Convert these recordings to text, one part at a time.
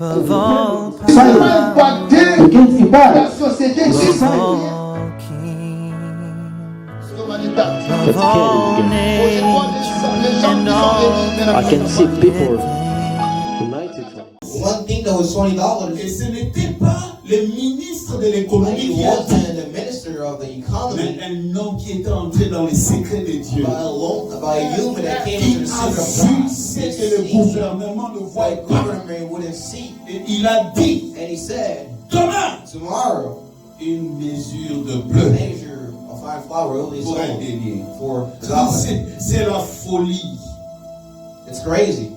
above all Ça power, va dire Against the bad. la société above civile. all kings, L'humanité. above all Quand je vois les gens nations qui and sont all réunis dans I la can see people living. united. One thing that was $20. Et ce n'était pas le ministre de And l'économie he qui a dit, wasn't the minister of the mais economy, un homme qui était entré dans les secrets de Dieu. by a human that came Qui into the a secret vu of ce God. que le gouvernement ne The voit pas. government wouldn't see. Et il a dit, And he said, demain, tomorrow, une mesure de a bleu measure of fine flour will be pour un sold denier. for $1. C'est la folie. It's crazy.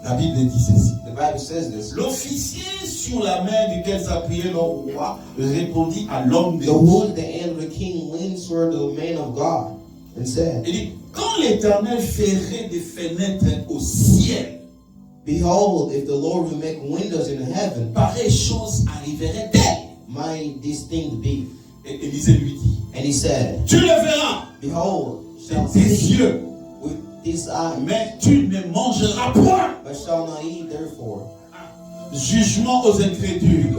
La Bible dit ceci. The Bible says this. L'officier sur la main duquel s'appuyait le roi répondit à l'homme de The Dieu. wood the hand of the king leans toward the man of God and said, Il dit, quand l'Éternel ferait des fenêtres au ciel, behold, if the Lord will make windows in heaven, pareille chose arriverait-elle? might this thing be? Et Élisée lui dit, And he said, tu le verras behold, de shall tes see yeux, with these eyes, mais tu ne mangeras point. but shall not eat therefore. Jugement aux incrédules,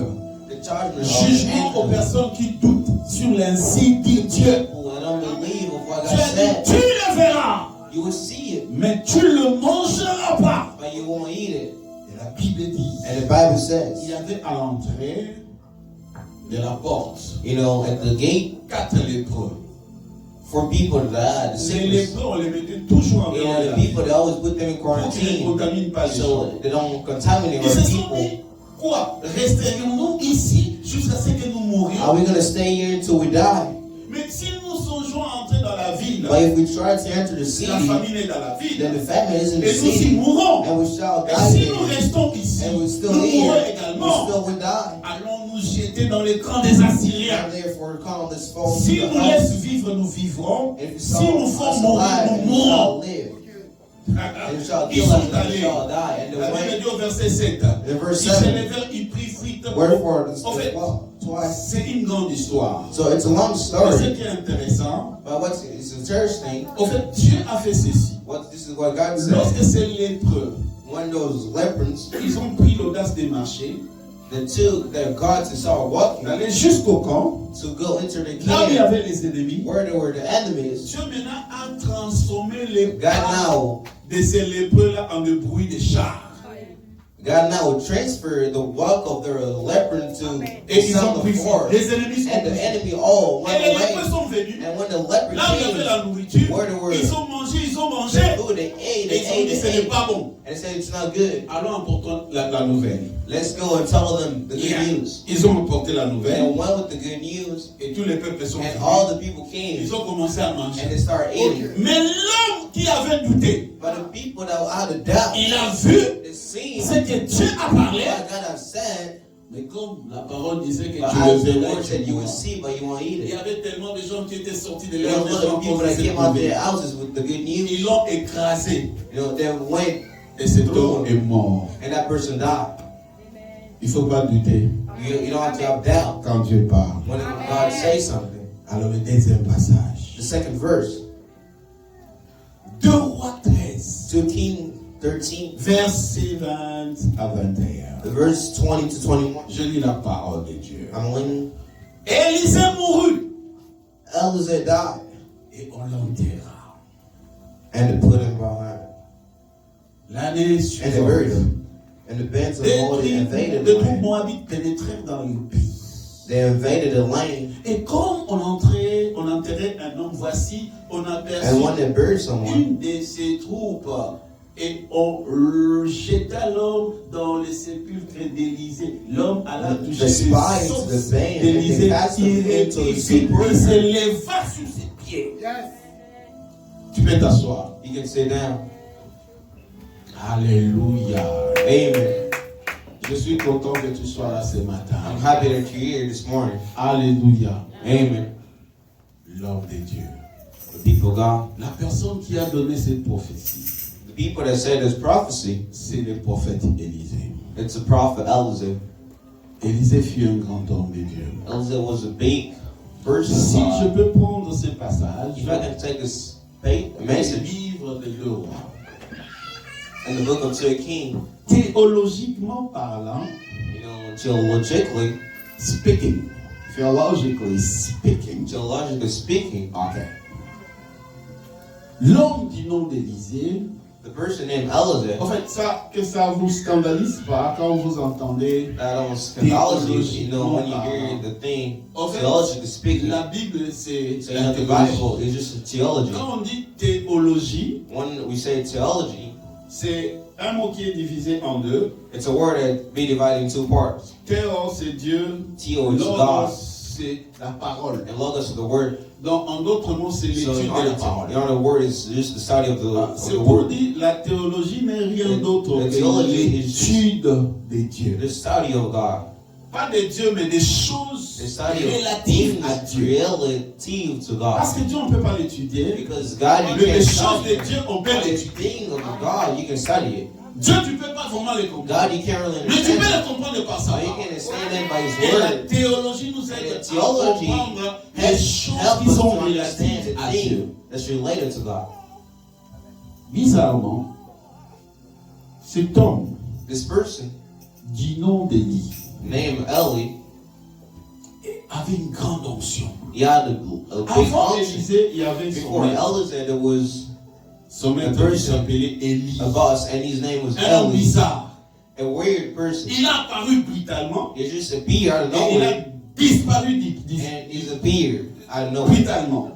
The judgment jugement aux personnes qui doutent sur l'ainsi dit Dieu. people that don't believe of what Tu God as dit, tu said. le verras, You will see it, mais tu ne le mangeras pas. but you won't eat it. Et la Bible dit, And the Bible says, il y avait à l'entrée de la porte you know, at the gate, 4 lépreux. for people that had the Les sickness, lépreux, on les mettait toujours en you dehors know, de the la people ville that always put them in pour qu'ils ne quarantine contaminent pas les gens. so they don't contaminate Ils se other sont people. dit, quoi? Resterions-nous ici jusqu'à ce que nous Are mourions? we going to stay here until we die? Mais si nous songeons à entrer dans la ville, But if we try to enter the la city, famine est dans la ville, then the famine is in the et nous y city, mourons. and we shall Et die si there, nous restons ici, and we still nous here, mourrons we également. still would die. Allons nous jeter dans les camps des Assyriens. And therefore, come this fall Si to the nous house. laisse vivre, nous vivrons. If you Si nous saw us font mourir, alive, nous you shall mourrons. live. And you shall Ils kill us, sont and we allés. shall die. And the La Bible way, dit au verset 7. in verse Ils se 7, levèrent, ils prirent fuite. wherefore, this En fait, twice. c'est une grande histoire. So it's a long Mais ce story, qui est intéressant, but what's it's interesting. en fait, Dieu a fait ceci. This is what God said. Lorsque ces lépreux, When those lepers, ils ont pris l'audace de marcher, the two that God saw walking, d'aller jusqu'au camp, to go into the là où il y camp avait les ennemis, where there were the enemies, Dieu maintenant a transformé les God pas now de ces lépreux-là en de bruit de chars. God now will transfer the walk of the leper to Et the ils ont sound pris of fuite. force. Les ennemis sont And the pris fuite. enemy all Et went les lépreux away. sont venus. And when the leper Là où il y avait la came, nourriture, where there were ils ont mangé. the food, they ate, Et they ils ont ate, dit ce they n'est ate. pas bon. And they said it's not good. Allons apportons la nouvelle. Let's go and tell them the good news. Ils ont apporté la nouvelle. And went with the good news, Et tous les peuples sont and venus. all the people came, Ils ont commencé à manger. and they started eating. Mais l'homme qui avait douté, But the people that were out of doubt, il a vu it seemed ce que Dieu a parlé. what God had said, Mais comme la parole disait que but tu as le the verras, Lord said, tu you will mourras. see, but you won't eat Il y it. avait tellement de gens qui étaient sortis de There leur were a lot maison of people pour that se came out trouver. their houses with the good news. Ils l'ont écrasé. You know, they went, Et cet homme est mort. and that person died. Il ne faut pas douter You don't have to have doubt quand Dieu parle. when God says something. Alors le deuxième passage. The second verse, 2 Rois 13, 2 Kings 13, versets 20 à 21. the verse 20 to 21. Je lis la parole de Dieu. I'm leaning. Élisée mourut Eliezer died, et on l'enterra. and they put him behind. L'année And they buried suivante, him. And the bands of des Moab invaded the troupes land. moabites pénétrèrent dans le pays. They invaded the land. Et comme on enterrait un homme, voici, on aperçut And when they buried someone, une de ses troupes et on jeta l'homme dans le sépulcre d'Élisée. L'homme alla toucher the le spies, source the band, and d'Élisée. they cast him Il into the rectifie, il se leva sur ses pieds. Tu peux t'asseoir. you can sit down. Alléluia. Amen. Je suis content que tu sois là ce matin. I'm happy that you're here this morning. Alléluia. Amen. L'homme de Dieu. The people of God, La personne qui a donné cette prophétie, the people that say there's prophecy, c'est le prophète Élisée. it's the prophet Eliezer. Élisée fut un grand homme de Dieu. Eliezer was a big person. Si je peux prendre ce passage If I can take this dans le message livre de le roi, in the book of 2 Kings, théologiquement parlant, You know, theologically speaking. Theologically speaking. speaking, Ok. L'homme du nom d'Élisée, the person named Elizabeth, en fait, que ça vous scandalise pas quand vous entendez that on scandalously, you know, when you hear the thing, en fait, theologically speaking, la Bible, c'est so you la know, the théologie. Bible is just a theology. Quand on dit théologie, When we say theology, c'est un mot qui est divisé en deux. it's a word that be divided in two parts. Théos, c'est Dieu. Theo is God, Logos, c'est la parole. and logos is the word. Donc, en d'autres mots, c'est So l'étude in de la other, parole. in other word is just the study of C'est the pour word. dire la théologie n'est rien The- d'autre the que theology is l'étude des dieux. The study of God. Pas des dieux, mais des choses The study of relatives à things Dieu. relative to God. Parce que Dieu, on ne peut pas l'étudier. Because God, you Mais les can't choses study de it. Dieu, on peut But the l'étudier. thing of God, you can study it. Dieu, tu ne peux pas vraiment les comprendre. God, you can't really Mais tu peux understand it. les comprendre par sa But you parole. can understand it by His Et la word. théologie nous aide And à theology comprendre les Help choses qui us sont to understand relatives the à Dieu. thing that's related to God. Bizarrement, cet homme This person du nom d'Élie named Eli, avait une grande onction. he had a big Avant unction. Élisée, il y avait son Before maître. Elizabeth, there was Son maître a person qui s'appelait Élie. a boss, and his name was Un homme Eli, bizarre. a weird person. Il a apparu brutalement He just appeared out of et il a nowhere, disparu and he appeared out of nowhere. brutalement.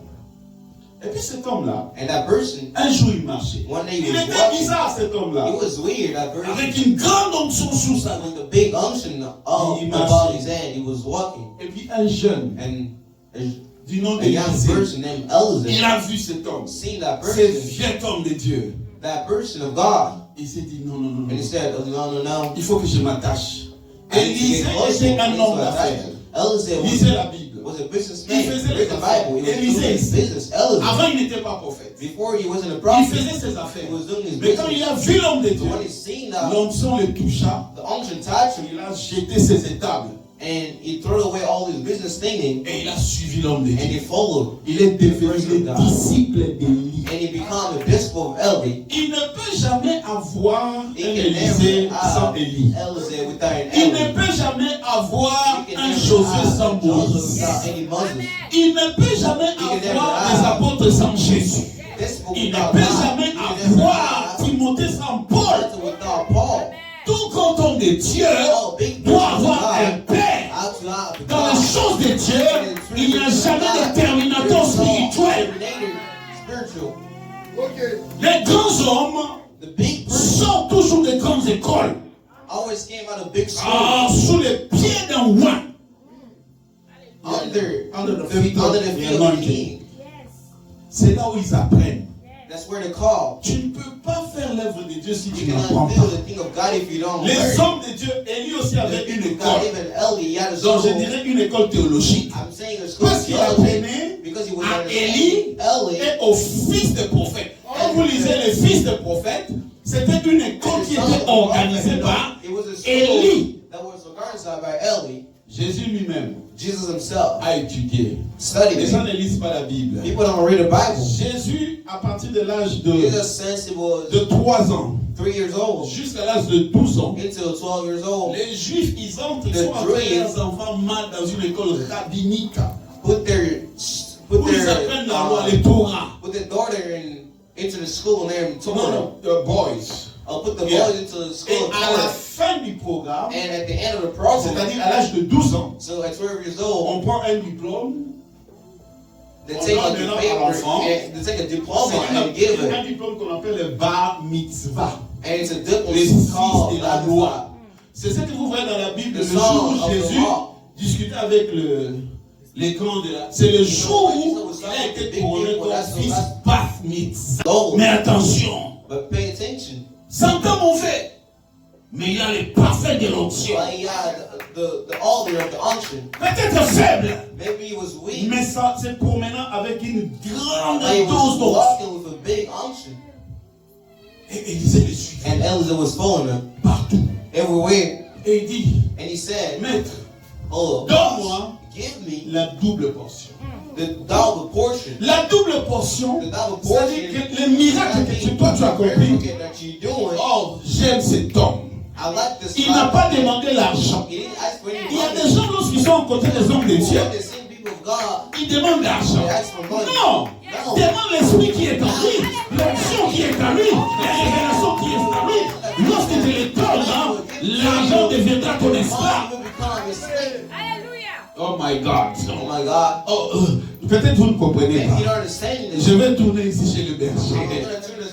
Et puis cet homme-là, And that person, un jour il marchait. one day Il he was était walking. bizarre cet homme-là. It was weird. That person, Avec une grande onction sous sa main. with the big unction He above his head, he was walking, Et puis un jeune and du nom a young d'Élisée, person named il Elizabeth a vu cet homme. seen that Ce person, vieux homme de Dieu. that person of God, Il s'est dit non, non, non, and he non. said, "Oh, no, no, no." Il faut que je m'attache. I need to Élisée get close to était him. un homme d'affaires. Elizabeth Lisez la Bible. was a businessman. Il faisait Read les the affaires. Bible. He was Élisée. doing his business. Elizabeth, Avant, il n'était pas prophète. before he wasn't a Il prophet, faisait ses he affaires. was doing his Mais quand il business. a vu l'homme de So Dieu, when he seen that, l'onction le toucha. the unction touched him, Il a jeté ses étables and he threw away all his business thinking, et il a suivi l'homme de and Dieu. he followed, Il est devenu le disciple d'Élie. and he became a disciple of Eli. Il ne peut jamais avoir un He can Élisée never sans have Élie. Elizabeth without an Il ne Eli. peut jamais avoir He can un never Josué have sans Joseph Moïse. without any Moses. Il ne peut jamais can never avoir have des apôtres sans Jésus. Disciple Il ne without peut God. jamais He can never avoir have Timothée sans Paul. Apostle without Paul. Tout canton de Dieu Oh, big doit person of avoir un God. père. Out to out to Dans les God. choses de Dieu, il n'y a jamais de terminateur spirituel. Spiritual. Ok. Les grands hommes The big person sortent toujours des grandes écoles. always came out of big Ah, schools. sous les pieds d'un roi. Under the the feet of feet the of the anointed. king. C'est là où ils apprennent. That's where they're called. Tu ne peux pas faire l'œuvre de Dieu si tu You n'apprends cannot feel pas. the thing of God if you don't Les learn. hommes de Dieu, Élie aussi avait une God, école. even Eli, he had a Donc je school. dirais une école théologique. I'm saying a school Parce of qu'il theology apprenait because he was à understanding Élie Eli. et aux fils des prophètes. Quand vous lisez les fils des prophètes, c'était une école qui était organisée par It was a school Élie. that was organized by Eli. Jésus lui-même Jesus himself a étudié. studied Les gens it. ne lisent pas la Bible. People don't read the Bible. Jésus, à partir de l'âge Jesus, since he was de 3 ans 3 years old jusqu'à l'âge de 12 ans, until 12 years old, les Juifs, ils entrent, ils The sont entrés Druids leurs enfants mal dans une école rabbinique put their où ils apprennent la loi, les Torah. put their daughter into the school named Torah. Non, the boys. Put the Yeah. boys into the Et school of à la Torah. fin du programme, And at the end of the program, c'est-à-dire à l'âge de 12 ans, so at 12 years old, on prend un diplôme. they On take donne a maintenant à paper l'enfant. and they take a diploma C'est and give un it. diplôme qu'on appelle le bar mitzvah. And it's a diploma Les fils called de la loi. C'est ce que vous voyez dans la Bible, le The jour son où of the Jésus law. discutait avec les grands de la... C'est le jour où il a été couronné comme fils bar mitzvah. Gold. Mais attention, But pay attention. c'est pas mauvais, mais il y a les parfaits de l'onction. He had the altar of the unction. Peut-être faible, Maybe he was weak. mais ça c'est promenant avec une grande But he dose was d'onction. walking with a big unction. Et Élisée le suivait And Elizabeth was following him partout. everywhere. Et il dit, And he said, maître, "Oh, donne-moi boss, give me la double portion. the double portion. La double portion, The double c'est-à-dire portion. que les miracles que toi tu as compris, That you're doing. oh, j'aime cet homme. I like this. Il n'a pas demandé l'argent. He didn't ask for any Il y a money. des gens, lorsqu'ils sont côté des hommes de Dieu, When the same people of God, ils demandent l'argent. they ask for money. Non! No. Demande l'esprit qui est en lui, l'onction qui est en lui, la révélation qui est en lui. Lorsque tu le donnes, l'argent deviendra ton esclave. Money will become your slave. Oh my God. Oh my God. Oh, peut-être vous ne comprenez And you pas. don't understand this. Je vais tourner ici chez le berger.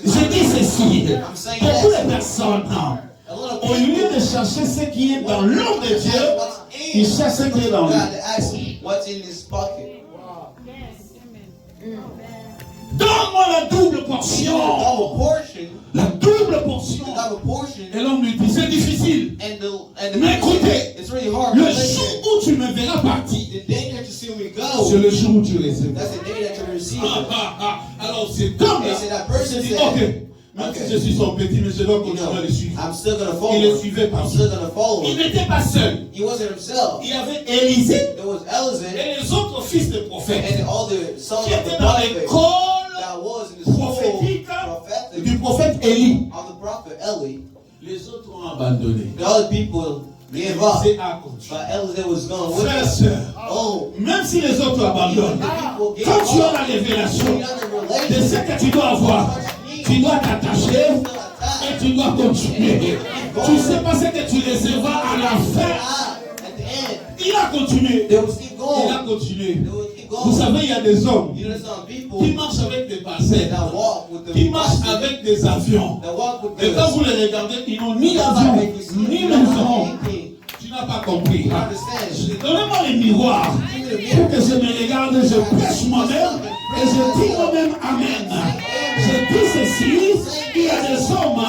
Je dis ceci. Beaucoup de personnes, A little au lieu de chercher ce qui est dans l'homme de Dieu, ils cherchent ce qui est dans lui. God to ask him what's in his pocket. Donne-moi la double Double portion. portion. La double portion. The double portion. Et l'homme lui dit, c'est difficile. And the Mais écoutez, it's really hard. le to jour listen. où tu me verras partir, The day that you see me c'est go, le jour où tu recevras. that's the day that you receive it. Alors cet homme-là, Et c'est la personne il dit, qui- ok, même si je suis son petit, mais je dois You continuer à know, le suivre. I'm still gonna follow Il le him. suivait I'm partout. still gonna follow Il him. n'était pas seul. He wasn't himself. Il y avait Élisée There was Elizabeth et les autres fils de prophètes and all the sons qui of the étaient dans prophet l'école that was in the school prophétique prophetic du prophète Élie. of the prophet Eli. Les autres ont abandonné. The other people gave up, Élisée a continué. but Elizabeth was going with Frères, them. sœurs, Oh, même si les autres abandonnent, people gave quand tu as up. la révélation You know the de relation. ce que tu dois avoir, tu dois t'attacher et tu dois continuer. Tu ne sais pas ce que tu recevras à la fin. At the end, Il a continué. they will keep Il going. a continué. They will keep Vous going. savez, il y a des hommes You know, some people qui marchent avec des parcelles, that walk with the qui marchent avec des avions. that walk with Et quand the vous les regardez, ils n'ont ni avion, ni maison. Tu n'as pas compris. You understand? Donnez-moi les miroirs pour que je me regarde, je prêche moi-même et je dis moi-même Amen. Je dis ceci, il y a des hommes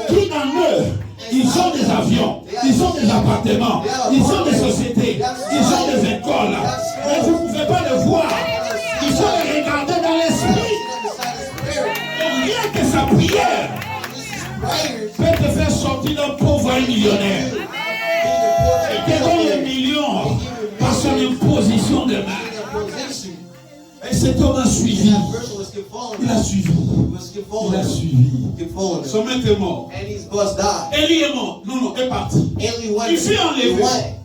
qui en eux, ils ont des avions, ils ont des appartements, ils ont des sociétés, ils ont des écoles. Mais vous ne pouvez pas le voir. Il faut les regarder dans l'esprit. Et rien que sa prière peut te faire sortir d'un pauvre à un millionnaire. Et te donne les millions par son imposition de main. Et cet homme a suivi. Il a suivi. Il a suivi. Son maître est mort. And his boss died. Élie est mort. Non, non, est parti. Eli went. Il fut enlevé. He went.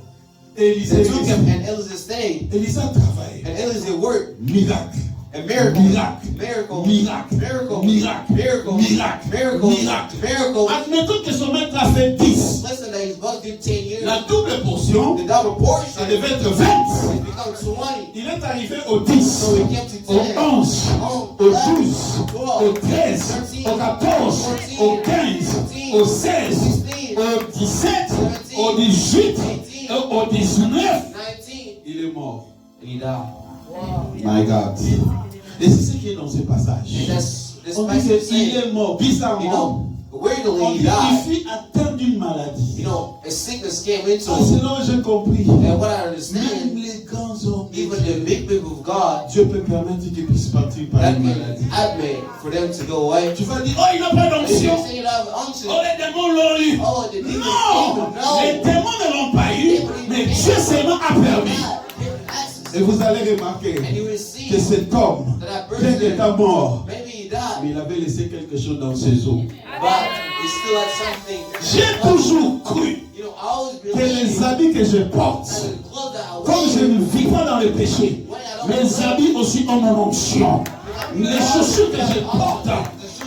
Élisée They took him, and Elizabeth stayed. Élisée a travaillé. And Elizabeth worked. Miracle. And miracle. Miracle. Miracle. Miracle. Miracle. Miracle. Miracle. Miracle. Miracle. Miracle. Miracle. Admettons que son maître a fait 10. Listen, that his boss did 10 years. La double portion, The double portion ça devait être 20. it becomes 20. Il est arrivé au 10, So he kept it au 10. 11, au 12, au 13, au 14, au 15, au 16, au 17, au 18, et au 19. 19. Il est mort. And he died. My God. Et c'est ce qui est dans ce passage. And that's this On dit passage qu'il saying, est mort, you bizarrement. know, weirdly On he dit died. qu'il fut atteint d'une maladie. You know, a sickness came into Ah, him. c'est là où j'ai compris. And what I Même understand, les grands hommes, de even Dieu, the big people of God, Dieu peut permettre qu'ils puissent partir par that une can maladie. admit for them to go away. Tu vas dire, oh, il n'a pas If you d'onction. say you have unction, Oh, les démons l'ont eu. oh, the demons Non, les even know. démons ne l'ont pas eu, mais Dieu seulement a permis. God given access. Et vous allez remarquer And you will que see cet homme, that bien qu'il person, était mort, maybe he mais died, il avait laissé quelque chose dans ses os. but he still had something. J'ai toujours cru You know, I always que les believe habits que je porte, that the clothes that I comme je wear, ne vis pas dans le péché, mes habits aussi ont mon onction. Les chaussures que je porte,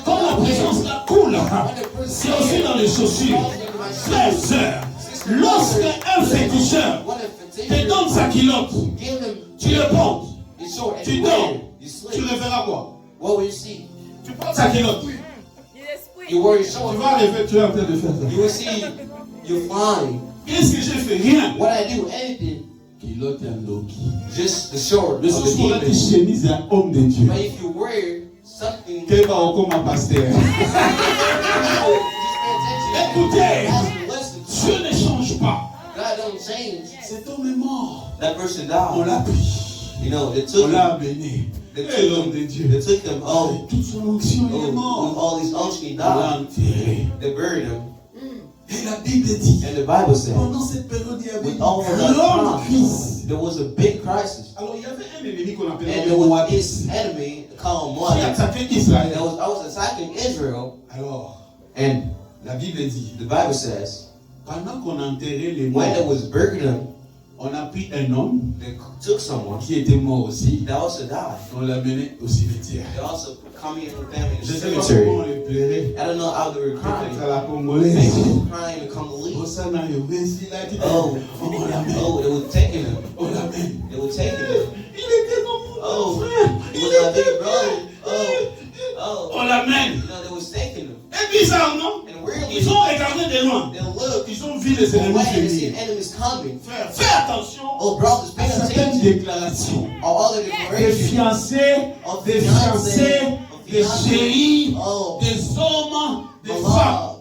comme la présence la coule, c'est aussi dans les chaussures. Frères, sœurs, lorsque un féticheur what if te donne sa culotte, give him tu le portes, his short and tu you dors, wear it, you tu sleep? le verras quoi? What will you see? Tu portes sa culotte, You wear your tu short. vas rêver, tu es en train de faire ça. You will see you flying. Qu'est-ce que j'ai fait? Rien. What I do, anything, Culotte et un loki. just the short Le of the soir, on a tes demons. chemises à homme de Dieu. But if you wear something, Quel va au comme un pasteur? just pay attention. Écoutez, Listen, Dieu ne change pas. God don't change. Cet homme est mort. That person On died. l'a pris. You know, they On took l'a him. amené. They Et l'homme de took Dieu. him. They took him. Oh, Avec toute son onction, il est with mort. all these unction, he On l'a died. enterré. They buried him. Et la Bible dit, And the Bible said, pendant cette période, il y avait with une all of that grande time, crise. there was a big crisis. Alors, il y avait un ennemi qu'on appelait And le there was Moabite this enemy called qui Moab. attaquait Israël. I was attacking Israel. Alors, And la Bible dit, the Bible says, Pendant qu'on enterrait les when they morts, was burying them, on a pris un homme they took someone qui était mort aussi. that also died. On l'a mené au cimetière. They also coming in with them in the Je ne sais pas comment on cemetery. les plairait. I don't know how they were Peut-être à crying. la Maybe congolaise. they were crying to Congolese. Hosanna, yo, merci, il a dit, Oh, on l'amène. oh, they were taking them. On l'amène. They were taking them. Il était comme mon Oh, frère. he was my big brother. Oh, On l'amène. you know, they was taking them. Et bizarrement, And weirdly, ils ont regardé de loin. they looked Ils ont vu les ennemis away and they see venir. enemies coming. Frère, fais attention Oh, brothers, pay à certaines attention. déclarations. All the Des declarations fiancés, of des fiancés, fiancés, of des chéris, Oh, des hommes, des femmes. Allah,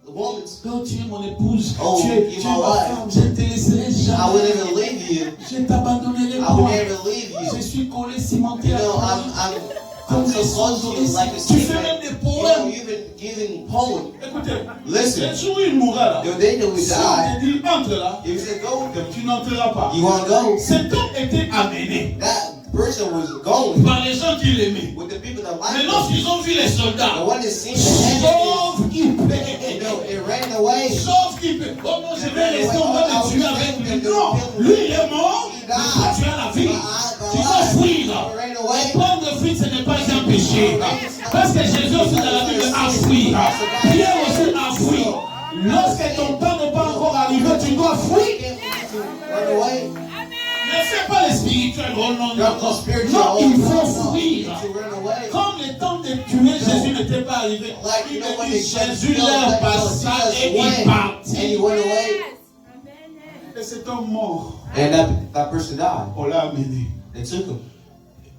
the woman's. Quand tu es mon épouse, Oh, tu es you're ma my wife. femme, je ne te laisserai I would jamais. never leave you. Je t'abandonnerai I would point. never leave Je you. suis collé You cimenté à know, toi. I'm so close to you, like a Tu fais même secret. des You know, poèmes. you've been giving poems. Écoutez, Listen, le jour où il mourra là, the day that we si die, on te dit entre là, if you say go with them, tu n'entreras pas. you want to go? Cet homme était amené That person was going par les gens qui l'aimaient. with the people that Mais liked him. lorsqu'ils ont vu les The soldats, one that seen the enemy, sauf qu'il you paie. know, it ran away. Sauf qu'il paie. Oh non, je vais rester, on va le tuer avec lui. Non, lui il est mort, mais toi tu as la vie. Tu dois fuir. It ran away. Prendre de fuite, ce n'est pas un péché. Parce que Jésus aussi dans la Bible a fui. Pierre aussi a fui. Lorsque ton temps n'est pas encore arrivé, tu dois fuir. Run away. Ne fais pas le spirituel. Oh non, You're non, not non. spiritual. Non, il faut You fuir. need to run away. Comme le temps de tuer, Jésus n'était pas arrivé. Like, you know, when Il they dit, Jésus leur passa et il went and partit. he went away, Et cet homme mort, and that person died. on l'a amené. They took him.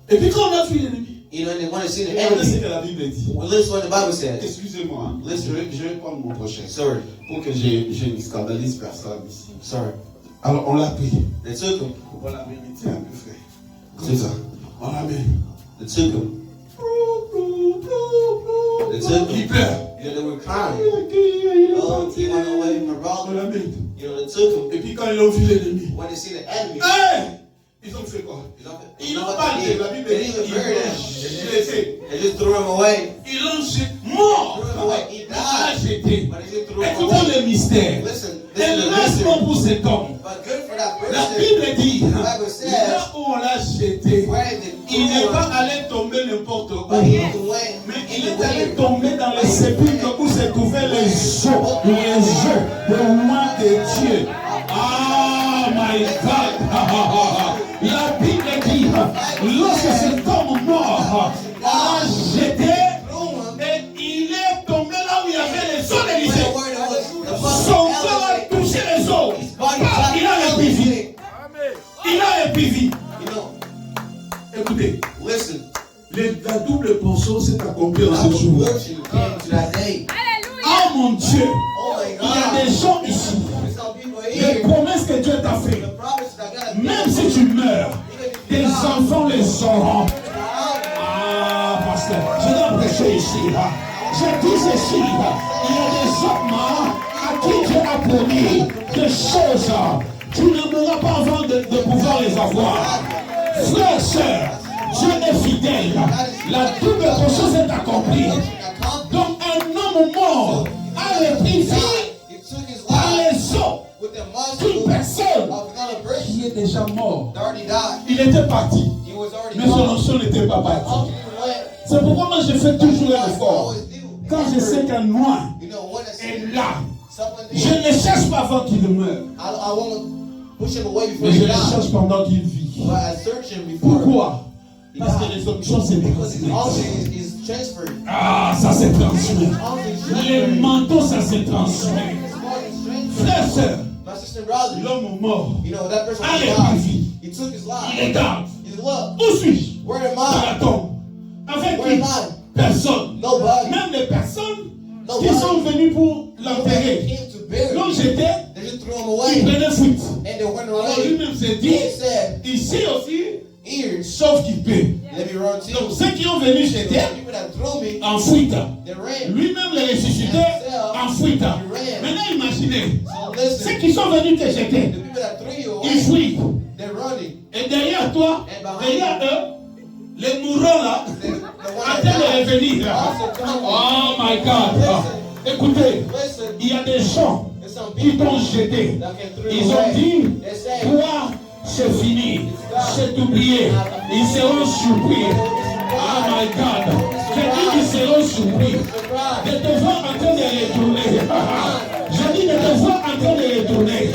Et puis quand on a fui l'ennemi, You know, and they want to see the regardez ce enemy. que la Bible dit. Well, listen what the Bible says. Excusez-moi, hein. Je vais prendre mon prochain. Sorry, Pour que je ne scandalise personne ici. sorry. Alors on l'a pris. They took him. On l'a amené. Tiens un peu frère. Comme ça. On l'amène. They took him. They took Il him. pleure. You know, they were crying. Il est Oh, parti. he went away, my On brother. l'amène. You know, they took him. Et puis quand ils ont vu l'ennemi, When they see the enemy, hey! Ils ont fait quoi? you Ils know n'ont what pas they dit. did? La Bible They dit didn't even ils bury l'ont them. jeté. They just threw him away. Ils l'ont jeté. Mort. Threw him away. He Ils l'ont died. jeté. But they just threw him Écoutons away. le mystère. Listen, Et this is the laisse-moi mystery. pour cet homme. But good for that La person. Bible dit, The Bible says, là où on l'a jeté, where they il n'est threw pas him, allé tomber n'importe où. but he went Mais in il the est allé way. tomber dans les sépulcres où se trouvaient les œufs de loin de Dieu. Ah, my God! La Bible dit, lorsque cet homme mort a jeté, et il est tombé là où il y avait les eaux de l'Élysée. Where there was the Son fucking corps a elevator. touché les eaux. His body Il a épivi. Il a épivi. You know, Écoutez, listen, la double portion s'est accomplie en that ce was jour. fortune came to that day. Oh mon Dieu, Oh my il y a God. des gens ici. There's some people Les here. promesses que Dieu t'a fait, The promise that God même si tu meurs, tes enfants les auront. Ah, pasteur, je dois prêcher ici. Là. Je dis ceci, là. Il y a des hommes à qui Dieu a promis des choses. Tu ne mourras pas avant de pouvoir les avoir. Frères, sœurs, Dieu est fidèle. La double portion s'est accomplie. Donc un homme mort a repris vie He took his par life les eaux with the d'une muscle personne of another person qui est déjà mort. that already died. Il était parti, He was already mais son gone. onction n'était pas partie. Up he went. C'est pourquoi moi je fais toujours un effort. Always do. Quand je sais qu'un noir You know, when est it's là, someone je there, ne cherche pas avant qu'il meure, I want to push him away before mais je he le dies. cherche pendant qu'il vit. But I search him before Pourquoi? he Parce que dies. les onctions se Because his transmettent. unction is transferred. Ah, ça se transmet. His unction is Les transferred. manteaux, ça se transmet. His heart is transferred. Frères, sœurs, My sister and brother, l'homme mort, you know, that person allez, died. vie. He took his Il est life. tard. He's look, Où suis-je? where am Dans I? la tombe. Avec Where qui? am I? Personne. Nobody. Même les personnes qui Nobody. sont venues pour Nobody l'enterrer. came to bury Donc him. j'étais, They just threw him il away. prenait fuite. And they went Alors away. lui-même s'est He dit, said, ici aussi, here, sauf qu'il peut. let me run to Donc you. ceux qui ont venu So jeter the people that threw me, en fuite. they ran. Lui-même les ressuscitait en fuite. Maintenant imaginez, So ceux listen, qui sont venus te the jeter, people that threw you ils away, fuient. they're running. Et derrière toi, derrière eux, les mourants là, The one en that train de died revenir. also coming. Oh my God. Écoutez, Listen, il y a des gens there's qui t'ont jeté. Ils ont dit, toi, c'est fini, c'est oublié. Ils seront surpris. Oh my God. J'ai dit qu'ils seront surpris de te voir en train de retourner. J'ai dit de te voir en train de retourner.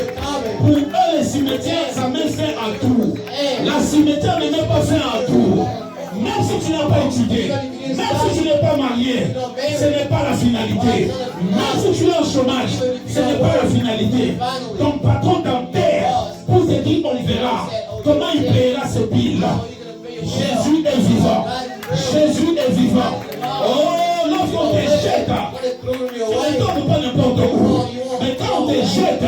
Pour eux, les cimetières, ça met fin à tout. La cimetière ne met pas fin à tout. Même si tu n'as pas étudié, même si tu n'es pas marié, ce n'est pas la finalité. Même si tu es au chômage, ce n'est pas la finalité. Ton patron t'enterre pour te dire on verra comment il payera ce bill. Jésus est vivant. Jésus est vivant. Oh, lorsqu'on te jette, tu ne tombes pas n'importe où. Mais quand on te jette,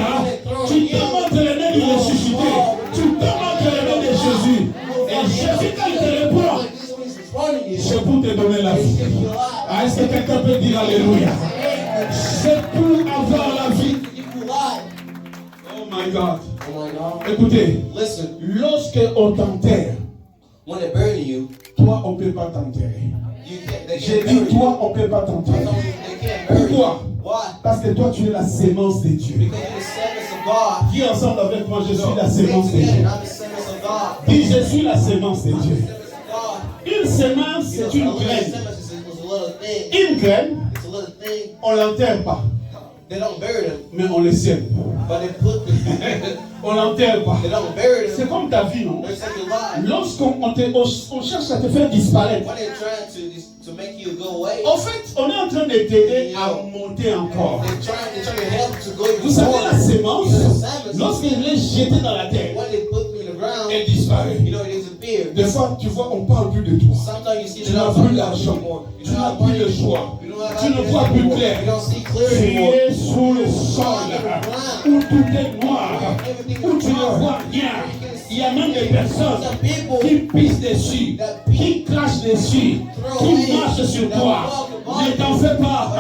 tu tombes entre les mains du ressuscité. Tu tombes entre les mains de Jésus. Et Jésus, quand il te répond, c'est pour te donner la vie. Ah, est-ce que quelqu'un peut dire Alléluia? C'est pour avoir la vie. Oh my God. Écoutez, lorsque on t'enterre, When they bury you, toi on ne peut pas t'enterrer. J'ai dit toi on ne peut pas t'enterrer. they can't bury you. Pourquoi? Why? Parce que toi tu es la sémence de Dieu. Because you're the semblance of God. Dis ensemble avec moi, je suis la Say sémence de together, Dieu. I'm the semblance of God. Dis je suis la sémence de Dieu. Semblance of God. Une sémence c'est une A little graine. semblance is a little thing. Une graine, It's a little thing. on ne l'enterre pas, They don't bury them, mais on le sème. but they put them. On ne l'enterre pas. They don't bury them. C'est comme ta vie, non? They say you're alive. Lorsqu'on on cherche à te faire disparaître, When they're trying to make you go away, en fait, on est en train de t'aider à monter encore. they're trying to help to go Vous even savez, more. la sémence, You know, the semblance, lorsqu'elle est jetée dans la terre, when they put them in the ground, elle disparaît. you know, it disappears. Des fois, tu vois, on parle plus de toi. Sometimes you see Tu they're n'as not plus talking about you d'argent. anymore. Tu n'as plus de choix. Tu ne vois plus clair. You don't see clear Tu anymore. es sous le sol, où tout est noir, où tu ne vois rien. Il y a même des personnes Some people qui pissent dessus, qui crachent dessus, qui marchent sur toi. Ne t'en fais pas.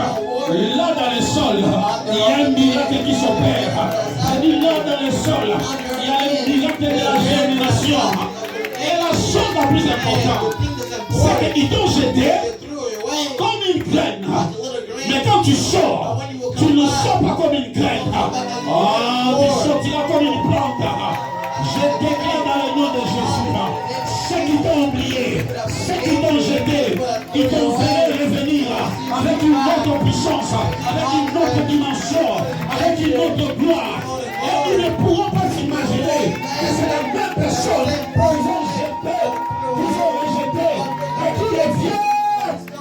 Là dans le sol, il y a un miracle qui s'opère. Je dis là dans le sol, il y a un miracle de la germination. Et la chose la plus importante, c'est qu'ils t'ont jeté comme une graine. Mais quand tu sors, tu ne sors pas comme une graine. Ah, tu sortiras comme une plante. Je déclare dans le nom de Jésus, ceux qui t'ont oublié, ceux qui t'ont jeté, ils t'ont fait revenir avec une autre puissance, avec une autre dimension, avec une autre gloire. Et ils ne pourront pas s'imaginer que c'est la même personne qu'ils ont jeté, qu'ils ont rejeté, et qui revient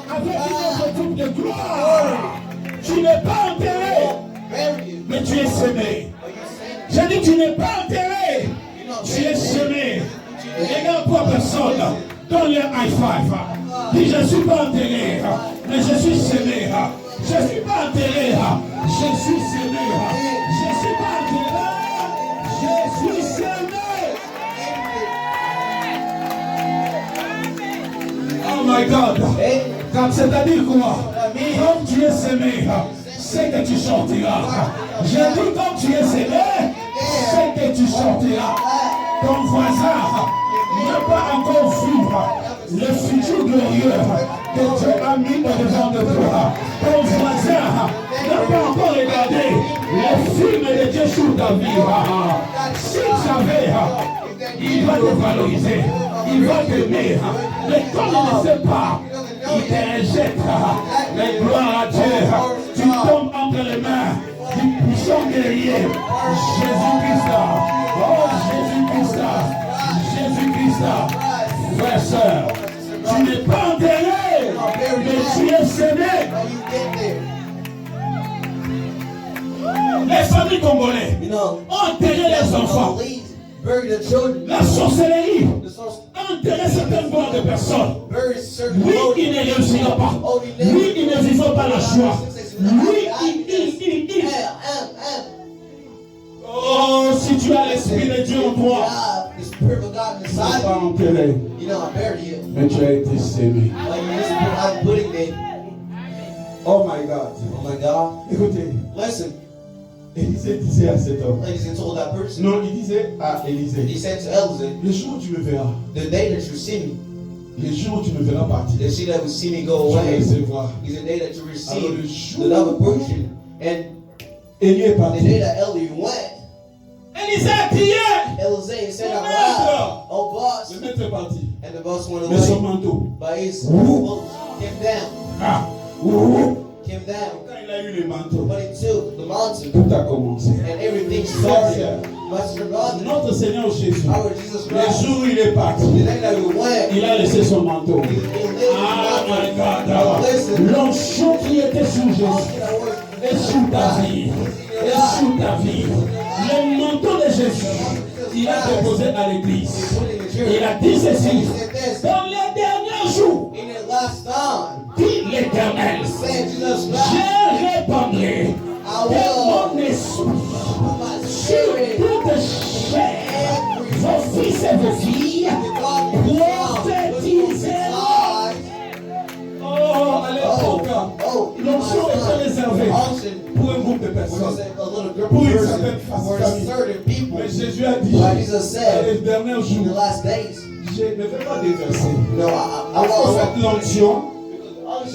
avec une autre coupe de gloire. Tu n'es pas enterré, mais tu es semé. J'ai dit tu n'es pas enterré, tu es semé. Regarde-toi personne, donne-le un high five. Dis je ne suis pas enterré, mais je suis semé. Je ne suis pas enterré, je suis semé. Je ne suis pas enterré, je suis semé. Oh my God. C'est-à-dire quoi? Comme tu es semé, c'est que tu sortiras. J'ai dit comme tu es semé, c'est que tu sortiras. Ton voisin n'a pas encore vu le futur glorieux que Dieu a mis au-devant de toi. Ton voisin n'a pas encore regardé le film de Dieu sur ta vie. S'il savait, il va te valoriser, il va t'aimer. Mais comme il ne sait pas, il te rejette. Mais gloire à Dieu, tu tombes entre les mains du puissant guerrier, Jésus-Christ. Oh Jésus-Christ, Jésus-Christ. Frère, sœur, tu n'es pas enterré, mais tu es semé. Les familles congolaises ont enterré les enfants. La sorcellerie a enterré certaines bonnes de personnes. Lui, il ne réussira pas. Lui, il ne vivra pas la joie. Lui, il. Oh, si tu as l'Esprit de Dieu en toi, tu n'es pas enterré, mais tu as été sémé. Oh my God. Écoutez, Élisée disait à cet homme. Non, il disait à Élisée. He said to Elizabeth, Le jour où tu me verras, the day that you see me, le jour où tu me verras partir, the day that you see me go tu vas away, recevoir. is the day that you Alors, le receive jour the double portion. And Élie est The parti. day that Eli went, Élisée a crié. Elizabeth said out Maître. loud, "Oh boss," Le maître est parti. and the boss went Mais son away. manteau. But his Ouh. came down, Ah. Ouh. came down. Quand il a eu le manteau, But he took the mountain, tout a commencé. and everything started. Master God, Notre Seigneur Jésus, our Jesus le Christ, jour où il est parti, the day that we went, il a laissé son manteau. he lived Ah, my in God. the mountain. Listen, L'onction qui était sur Jésus that was est sur ta vie. Est sur ta vie. Le manteau de Jésus, il a déposé à l'église. put in the Il church. a dit ceci. He said this, Dans les derniers jours, in the last time, dit l'Éternel, said Jesus Christ, je répandrai I de will mon esprit put my sur spirit toute chair, vos fils et vos filles, prophétiseront. Oh, à l'époque, l'onction était réservée pour un groupe de personnes. Pour une certaine famille. Mais Jésus a dit, dans les derniers In the jours, last days, je ne vais pas déverser. you know, Parce qu'en I fait, l'onction, on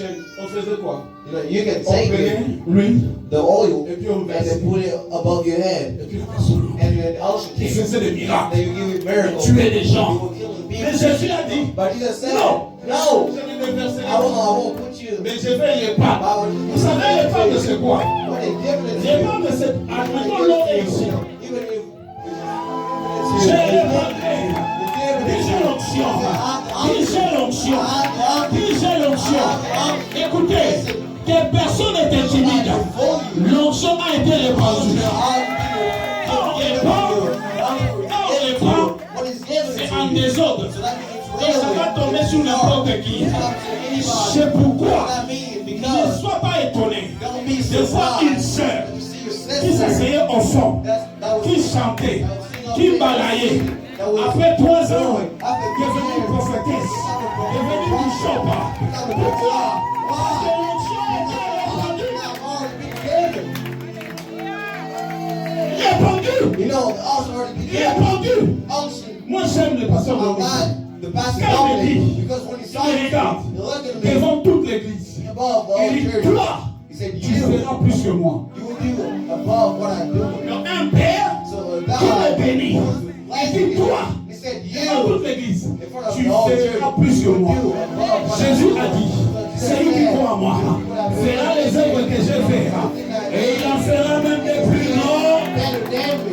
faisait quoi? you know, you can On take prenait it, l'huile, the oil, et puis on and versait. then put it above your head, Et puis la personne, and then the ocean il came. faisait des miracles. Then you give it miracles. Tuer des You gens. were killing Mais people. Jésus a dit, But Jesus said, non, no, je ne déverserai I pas. won't put you. Mais je vais y pas. Vous savez, les femmes de c'est quoi? What is different Les is femmes de c'est, admettons l'eau est ici. even if J'ai répandré. Dis j'ai l'onction. Dis j'ai l'onction. Dis j'ai l'onction. Écoutez, que personne n'est intimide. L'onction a été répandue. Quand on répand, c'est en désordre. Et ça va tomber sur n'importe qui. C'est pourquoi ne sois pas étonné de voir une sœur qui s'asseyait au fond, qui chantait, qui balayait. Après 3 ans, devenue prophétesse, devenue bishop. Pourquoi? Parce que l'onction était répandue. you know, the ocean already began. Répandue. Ocean. Moi j'aime le pasteur Oh Dominique. God, the pastor Quand told il me dit, because when he saw il me, regarde he looked at me devant toute l'église. above the Il whole dit, church. toi, He said, tu you feras plus que moi. will do above what I do. Donc un père So qui God, me bénit. Il dit, toi, he said, devant you toute l'église, in front of tu the whole feras church, plus que moi. do above what I Jésus do. a dit, celui qui croit en moi fera les œuvres que je ferai. Et il en fera même des plus grands. Better than me.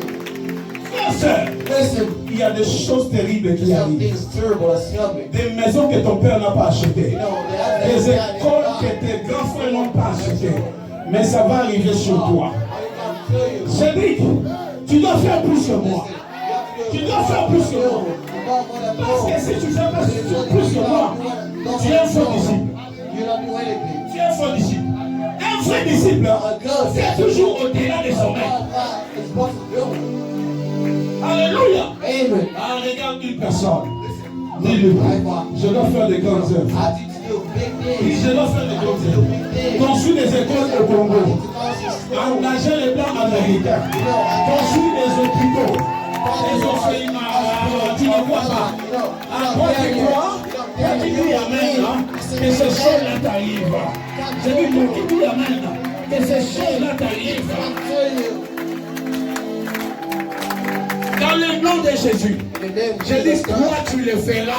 Frères, sœurs, Listen, il y a des choses terribles qui some arrivent. things terrible that's coming. Des maisons que ton père n'a pas achetées. You know, Des écoles que tes grands frères n'ont pas achetées. Mais ça va arriver sur toi. Cédric, tu dois faire plus que moi. Tu dois faire plus que moi. Parce que si tu fais pas plus que moi, tu es un faux disciple. You don't do anything. Tu es un faux disciple. Un vrai disciple fait toujours au-delà des sommets. God is supposed to do it. Alléluia. Amen. Ah, regarde une personne. Dis-lui, je dois faire des grandes œuvres. I need to do big Dis, things. je dois faire des grandes Do œuvres. big things. Construire des écoles au Congo. You Engager les blancs américains. know, Construire des hôpitaux. Des orphelinats. Tu ne vois pas. À quoi tu crois? Quand tu dis Amen, que ces choses-là t'arrivent. Je dis, quand tu dis Amen, que ces choses-là t'arrivent. Dans le nom de Jésus, je dis, toi tu le feras.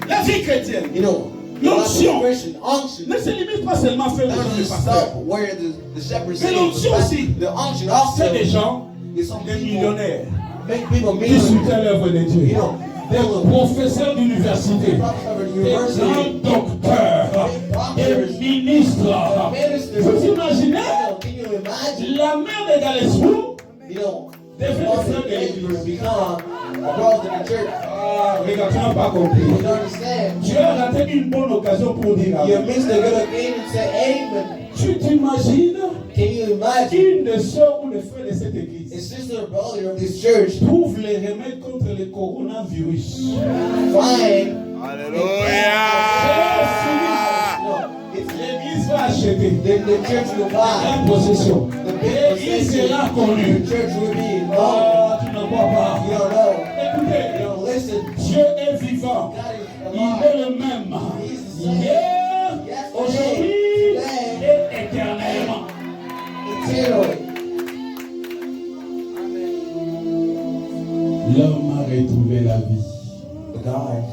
La vie chrétienne You know, L'onction. Christian unction. ne se limite pas seulement à faire des Not gens de just pasteur. stop where the shepherd Mais l'onction aussi, the unction c'est also des gens, is some des people millionnaires, make people qui millionaires. soutiennent l'œuvre de Dieu. You know, Des professeurs d'université, prophets of the des university, grands docteurs, des ministres. Vous imaginez Can you imagine? la mère de Galesou You know, devait all faire the de neighbors l'église. become a brother in the church. Ah, regarde, tu n'as pas compris. You don't understand? Tu as raté une bonne occasion pour dire You Amen. missed a good occasion to say amen. Tu t'imagines Can you imagine? une des sœurs ou des frères de cette A église sister or brother of this church trouve les remèdes contre le coronavirus. find L'église va acheter the church will buy. la possession. L'église sera connue. The church will be involved. Ah, tu ne vois pas. You don't know. Écoutez, You don't listen. Dieu est vivant. God is Il alive. est le même. Hier, aujourd'hui et éternellement. sauvé la vie. The guy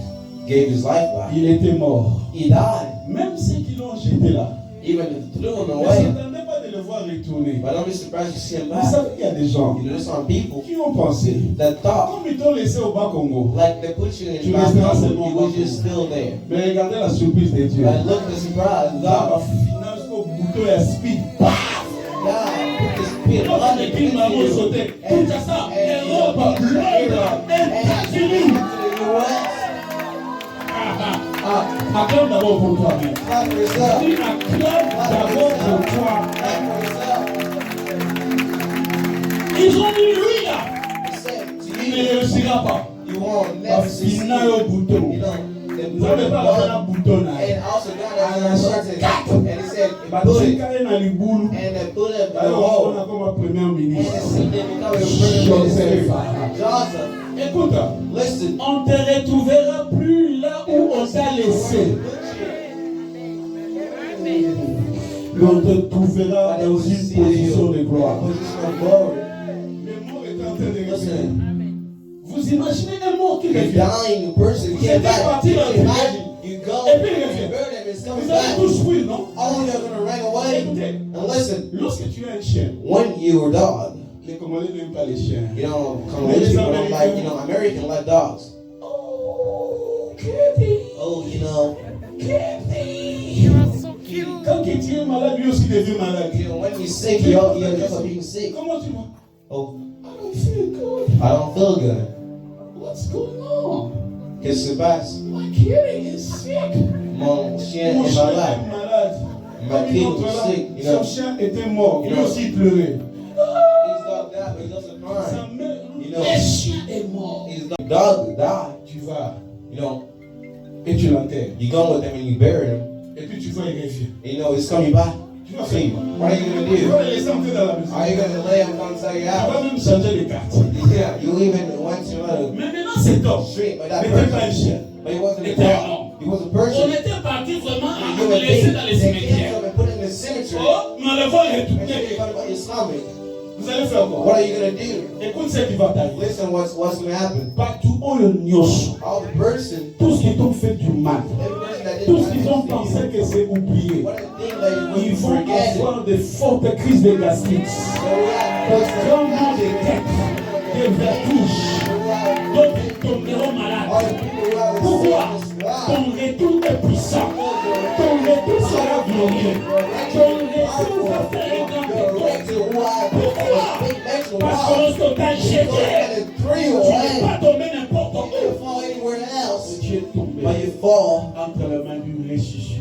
gave his life back. Il était mort. He died. Même ceux qui l'ont jeté là. Even if they threw him Ne away. s'attendez pas de le voir retourner. But don't be surprised you see him Vous back. savez qu'il y a des gens You know, there's some people qui ont pensé, that thought, comme ils t'ont laissé au bas Congo, like they put you Tu in back, resteras seulement you au were bas just Congo. still there. Mais regardez la surprise de Dieu. But look at the surprise. Là, au God, final, jusqu'au bouton et speed. God put this pit Quand on les films vont sauter, tout ça, Europe, Londres, États-Unis. Acclame d'abord pour toi-même. Clap for yourself. Dis acclame d'abord pour toi. Clap for yourself. Ils ont dit lui là, He said to il ne you, réussira pas. you won't never Parce qu'il succeed. n'a au bouton. You know, they Vous put n'avez it pas on. la bouton là. And also God has anointed. And he said, put Baptiste it. Karen a liboulu. And they put it in the Alors on hole. a comme un premier And ministre. they become a prime minister. Joseph, Écoute, listen. on ne te retrouvera plus là où on t'a laissé. Mais on te trouvera dans une position de gloire. Position of glory. Le mort est en train de revenir. Listen, Vous imaginez un mort qui you're revient. dying person Vous came êtes back. parti dans le Imagine you go Et puis il and revient. bury them, it's coming Vous allez back. tous fuir, non? All you're gonna run away. Écoutez, And listen, lorsque tu es un chien, when you were dog, les Congolais n'aiment pas les chiens. you know, Congolese people don't like, you know, American like dogs. Oh, Kitty, Oh, you know, Kitty. Quand Kitty est malade, lui aussi devient malade. you know, when you're sick, you're just like being sick. Comment tu vois? Oh, I don't feel good. I don't feel good. What's going on? Qu'est-ce qui se passe? My kitty is sick. Mon chien Mon est chien malade. est malade. My Comme kid une autre was là, sick, you son know. chien était mort. Lui You know. aussi il pleurait. His dog died, but he doesn't Sa cry. mère, You know. le chien est mort. His dog died. Tu vas You know, et tu l'enterres. you go with him and you bury him. Et puis tu vois il revient. And you know, it's coming back. Tu vas See, faire quoi? what are you Tu gonna vas do? le laisser entrer dans la maison. Are you gonna lay him outside your Tu vas house? même changer les cartes. Yeah, you even went to a Mais maintenant cet homme street, but that n'était pas un person, chien. but he wasn't a Était un dog. homme. He was a On person. était parti vraiment à You le would laisser think dans les they killed cimetières. him and put him in the cemetery. Oh, mais on le voit And then you retourner. thought about your stomach. Vous allez faire quoi? What are you gonna do? Écoute ce qui va t'arriver. Listen, what's gonna happen? Partout où le nyos, All the person, tout ce qui t'ont fait du mal, every person that tout didn't ce qu'ils ont pensé que c'est oublié, what are the things that you ils wouldn't vont forget? avoir de fortes crises de gastrite, So we have de person- grands maux de tête, des vertiges, d'autres ils tomberont all malades. the people who have Pourquoi? sickness, wow. Ton retour est puissant, ton retour sera glorieux, ton retour va faire un grand décor. Parce que lorsque t'as jeté, tu n'es pas tombé n'importe où. Tu es tombé But you fall entre les mains du ressuscité.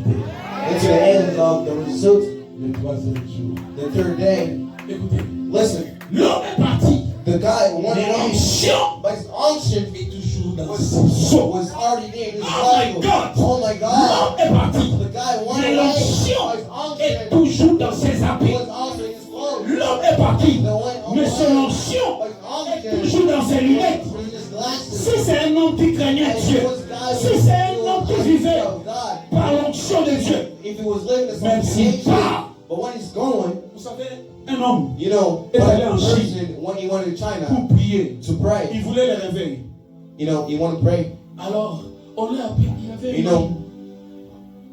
into the hands of the result Le troisième jour. the third day. Écoutez, Listen, l'homme est parti. the guy wanted Mais on, l'onction but his unction est toujours dans was, son sang. was already there in his Oh my life. God. Oh my L'homme God. est parti. The guy Mais wanted l'onction on, but his est unction toujours dans ses habits. was also in his clothes. L'homme est parti. The one Mais son onction but his est unction toujours dans ses lunettes. was in his glasses. Si c'est un homme qui craignait And Dieu, he was God si c'est un homme qui vivait of God. par l'onction de Dieu, If he was living as même s'il part, but when he's going, vous savez, un homme you know, Et but d'aller a en Chine. person, when he went to China pour prier, to pray, il voulait le réveiller. you know, he wanted to pray. Alors, on l'a appelé, il avait You know,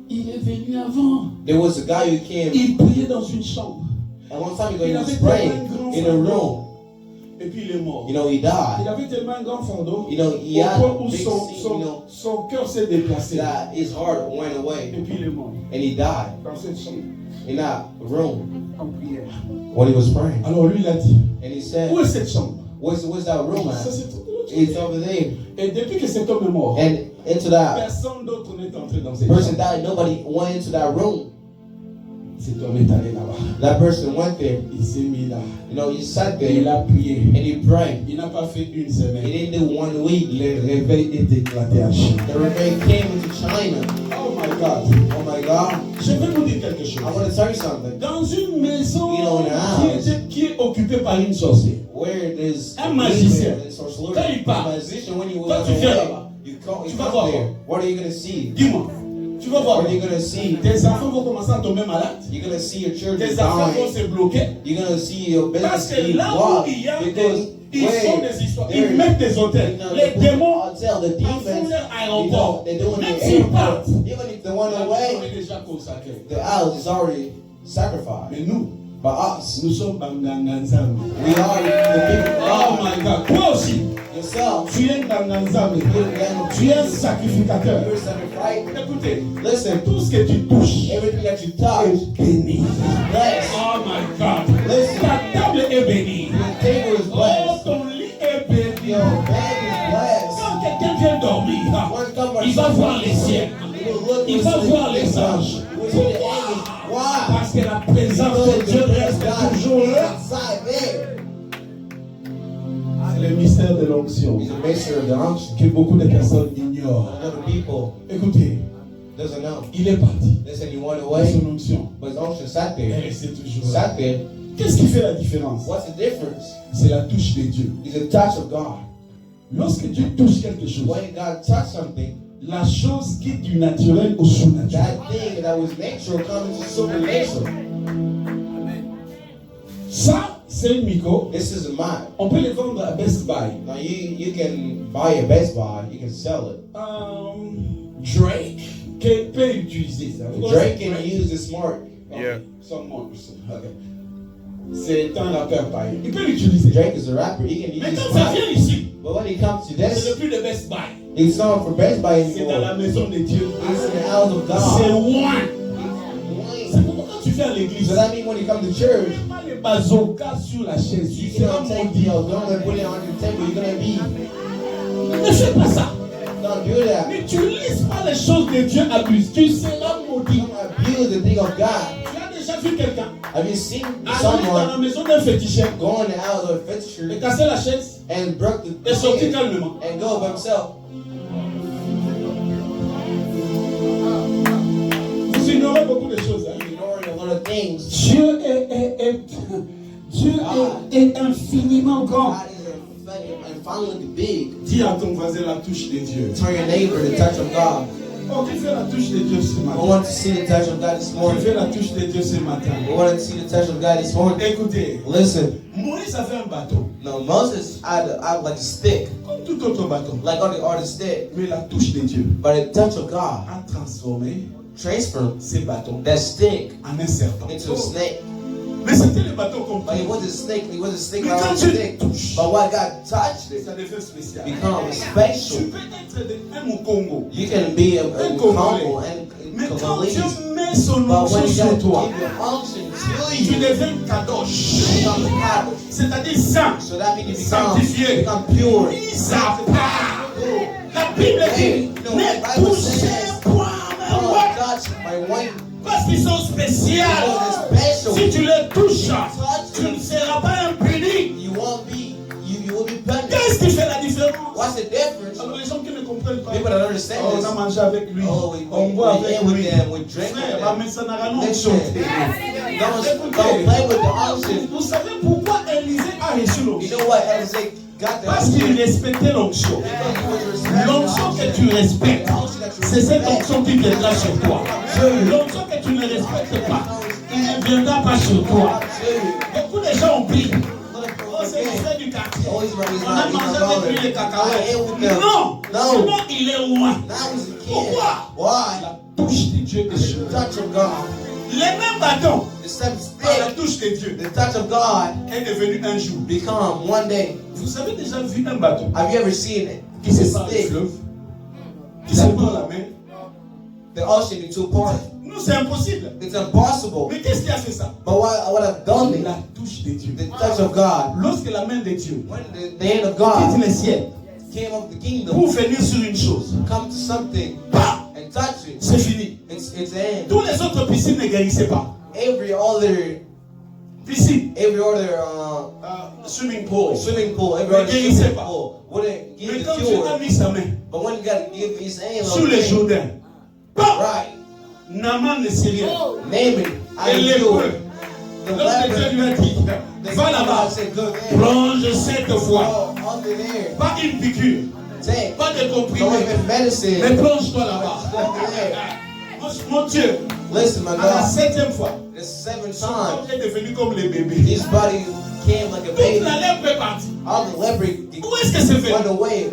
il est venu avant. there was a guy who came, Il priait dans une chambre. and one time ago Il he was avait praying tellement un in a grand room. fardeau. Et puis il est mort. You know, he Il died. avait tellement un grand fardeau You know, he au had point a où big son, seat, son, you know, son cœur s'est déplacé. that his heart went Et away, puis il est mort and he died dans cette chambre in that room en prière. when he was praying. Alors lui il a dit, And he said, où est cette chambre? what's that room Ça at? c'est tout de l'autre It's côté. over there. Et depuis que cet homme est mort, And into that personne d'autre n'est entré dans cette person chambre. died, nobody went into that room. Cet homme est allé là-bas. That person went there. Il s'est mis là. You know, he sat Et il there a prié. and he prayed. Il n'a pas fait une He semaine. didn't do 1 week. Le réveil est éclaté en Chine. The reveil came into China. Oh my God. Oh my God. Je vais vous dire quelque chose. I want to tell you something. Dans une maison You know, in a house. qui est occupée par une sorcière, Where there's Un magicien. and sorcerer, Quand il part, a magician, when you toi, walk tu viens away, là-bas. you Tu come vas voir there. What are you going to see? dis-moi, tu vas voir, What are you going to see? tes enfants vont commencer à tomber malades, You're going to see your children tes affaires vont dying. se bloquer, You're going to see your parce business que being là où blocked il y a because Ils Wait, font des histoires, they're- ils mettent des hôtels. You know, Les the démons I'll tell the en font demons, leur aéroport. they're doing Même the s'ils airport. partent, Even if they went on away, est déjà consacré. the house is already sacrificed. Mais nous, But us, nous sommes Banganga Nzambe. we are the people of Oh God. my God. Toi aussi, Yourself, tu es Banganga Nzambe. Tu es un sacrificateur. you're sacrificed. Écoutez, Listen, tout ce que tu touches everything that you touch est béni. blessed. Oh my God. Listen, Ta table est bénie. the table is Oh, blessed. ton lit est béni. Your bed is blessed. Quand quelqu'un vient dormir, One come il va voir les ciels. You will look Il and va see voir the les sun. anges. You will see the angels. Why? Parce que la présence de Dieu reste toujours là. Inside there. C'est le mystère de l'onction He's a master of the unction. que beaucoup de personnes ignorent. Other people Écoutez, doesn't know. il est parti. Listen, he went Avec away, son onction. but his unction sat Elle there. est toujours là. Sat there. Qu'est-ce qui fait la différence? What's the difference? C'est la touche de Dieu. It's a touch of God. Lorsque Dieu touche quelque chose, When God touched something, la chose quitte du naturel au surnaturel. that thing that was natural comes to supernatural. Ça, c'est un micro. This is a mind. On peut le vendre à Best Buy. Now you can buy a Best Buy, you can sell it. Drake peut utiliser ça. Drake can use the smart. Yeah. Okay. C'est un rappeur païen. Il peut l'utiliser. Drake is a rapper, he can use Mais the quand ça smart. vient ici, But when it comes to ce n'est this, plus de Best Buy. it's not for Best Buy C'est dans la anymore. maison de Dieu. It's in the house of C'est God. loin. It's C'est pourquoi quand tu fais à l'église, So that means when you come to church, tu mets les bazookas sur la chaise. Tu you seras cannot take maudit. the gun put it on your table. You're gonna be. Ne fais pas ça. Don't do that. N'utilise pas les choses de Dieu abuse. Tu seras maudit. Don't abuse the thing of God. Tu as déjà vu quelqu'un Have you seen aller dans la someone maison d'un féticheur go in the house of a et fixture casser la chaise and broke the et sortir thing calmement? and go by himself? Vous ignorez beaucoup de choses. Hein? Ignoring a lot of things. Dieu est infiniment grand. God is and finally big. Dis à ton voisin la touche de Dieu. Tell your neighbor the touch of God. Oh, tu fais la touche de Dieu ce I matin. want to see the touch of God this Tu morning. fais la touche de Dieu ce matin. I want to see the touch of God this morning. Écoutez, Listen, Moïse avait un bateau, no, Moses had like a stick, comme tout autre bateau. like on the stick, Mais la touche de Dieu but the touch of God a transformé transferred ces bâtons that stick en un serpent. into a snake. Mais c'était le bateau comme But it wasn't a snake, it wasn't a snake Mais like quand a tu stick. touches, But when God touched it, ça devient spécial. become Tu special. peux être un Mukongo. You can be a Un Congo Congolais. and Mais quand Congolese. Dieu met son But onction when sur God toi, give your unction to tu you, deviens kadosh. become God. C'est-à-dire saint. So that means you Sanctifié. become pure. Mis à part. La Bible dit, ne touchez point mes Don't works, touch my wife. parce qu'ils sont spéciaux. Because Si it's special. tu les touches, tu ne seras pas impuni. You won't be, you will be punished. Qu'est-ce qui fait la différence? What's the difference? Alors les gens qui ne comprennent pas, People don't understand oh, this. on a mangé avec lui, Oh, we on boit ate avec with lui. them, we drank with Frère, them. mais ça n'a rien à Listen. chanter. Don't play with the unction. Vous savez pourquoi Élisée a reçu You l'onction? know what? Elizabeth got the Parce unction. qu'il respectait l'onction. L'onction que tu respectes, c'est cette onction qui viendra sur toi. L'onction que tu ne respectes pas, il ne viendra pas sur toi. Beaucoup de gens oublient. Oh, c'est le frère du quartier. Oh, he's my On a mangé avec lui les cacahuètes. Non, No. sinon il est loin. Now he's a kid. Pourquoi? Why? La touche de Dieu est sur The toi. touch of God. Les mêmes bâtons, The same par la stick. touche de Dieu, The touch of God est devenu un jour. become one day. Vous avez déjà vu un bateau Have you ever seen it? qui It's a sépare le stick. fleuve, qui sépare la mer? The ocean in two parts. Non, c'est impossible. It's impossible. Mais qu'est-ce qui a fait ça? But what I've done it, La touche de Dieu. the touch of God. Lorsque la main de Dieu When the hand of quitte God les ciels came up the kingdom, pour venir sur une chose, come to something bah, and touch it, c'est fini. it's end. Tous les autres piscines ne guérissaient pas. Every other Piscine, swimming pool. swimming pool, every Mais other guérissait swimming pas. pool wouldn't give Mais the quand Dieu a cure. mis sa main But when you gotta give his hand sur on les the thing, Jourdains, bah, right, Naaman ne sait rien. name it, I Et do l'hébreu, it. The lorsque Dieu leper, lui a dit, the va là-bas, God said, go there. plonge 7 fois. Go under there. Pas une piqûre, Take. pas de Don't comprimé, even medicine. mais plonge-toi là-bas. Under there. Mon Dieu, Listen, my à la God. 7e fois, The seventh son time, corps est devenu comme les bébés. his body came like a Toute baby. la lèpre est partie. All the leopard Où est-ce que c'est fait? went away.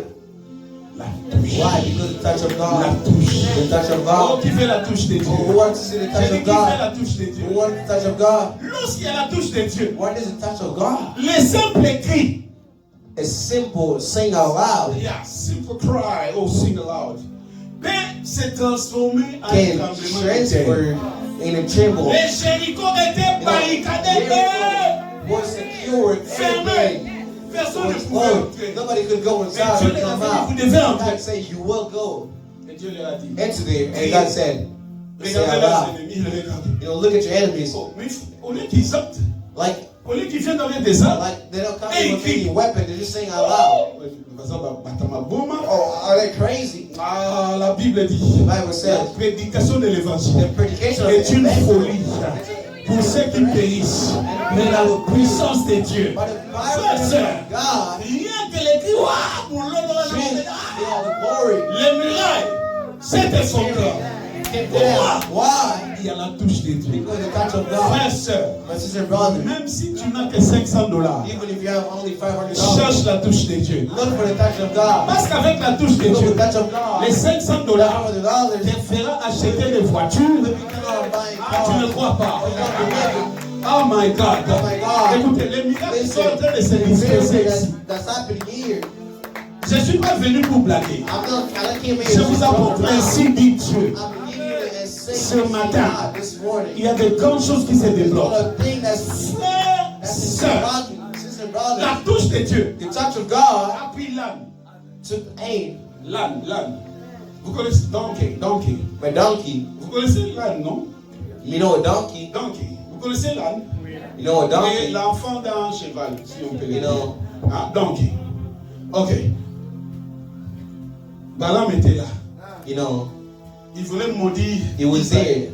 La touche. Why? Because the touch of La God. touche. The touch of Oh, God. qui fait la touche de Dieu? Who wants to see the touch J'ai dit of qui fait la God? touche de Dieu? Who wants the touch of God? Lorsqu'il y a la touche de Dieu, What is the touch of God? les simples cris. It's simple. Sing out loud. Yeah, simple cry, oh sing aloud. Mais c'est transformé en un Can tremblement de transfer terre. in a tremble. Les Jéricho étaient barricadés, Jericho was secured. fermés. Everything Personne ne was pouvait closed. entrer. Nobody could go Mais inside Dieu or les a come dit, out. vous devez entrer. God said, you will go. Et Dieu leur a dit, Enter there. And God said, say regardez out leurs loud. ennemis, ils regardent. Look at your enemies. Oh, mais au lieu qu'ils sortent, Like, au lieu qu'ils viennent avec des armes, they don't come Hey, in with any keep- weapon. They're just saying out loud. Oh, are they crazy? Ah, la Bible dit, The Bible la says, prédication de the l'évangile predication of est the une gospel folie pour ceux qui périssent. Mais la puissance de Dieu, by the frères et power sœurs, of God, rien que les cris, ouah, pour l'honneur, Jesus, yeah, the glory les murailles s'est effondré. came Pourquoi? down. Why? Il y a la touche de Dieu. Because the touch of God. Frères et sœurs, My sister, brother, même si tu n'as que $500, even if you have only $500, cherche la touche de Dieu. look for the touch of God. Parce qu'avec la touche de Look for Dieu, the touch of God. les $500 $500 te fera acheter des voitures. will become buying Ah, tu ne cars. crois pas. Oh, you don't believe it. Oh my God. Oh my God. Écoutez, les miracles sont en train de se The disperser miracle ici. that's happening here. Je ne suis pas venu pour blaguer. I came here Je to vous just apporte run ainsi around. dit Dieu. I'm giving you and Ce saying matin, God this morning. il y a de grandes choses qui se débloquent. The thing that's Frères, sœurs, rocking, sister, brother, la touche de Dieu. the touch of God Appuie l'âne. took aim. L'âne. Vous connaissez donkey. My donkey. Vous connaissez l'âne, non? You know a donkey. Donkey. Vous connaissez l'âne? You know a Et donkey. l'enfant d'un cheval, si on peut le You dire. know. Ah, donkey. Ok. Balaam était là. You know. Il voulait maudire. He was Israël. there.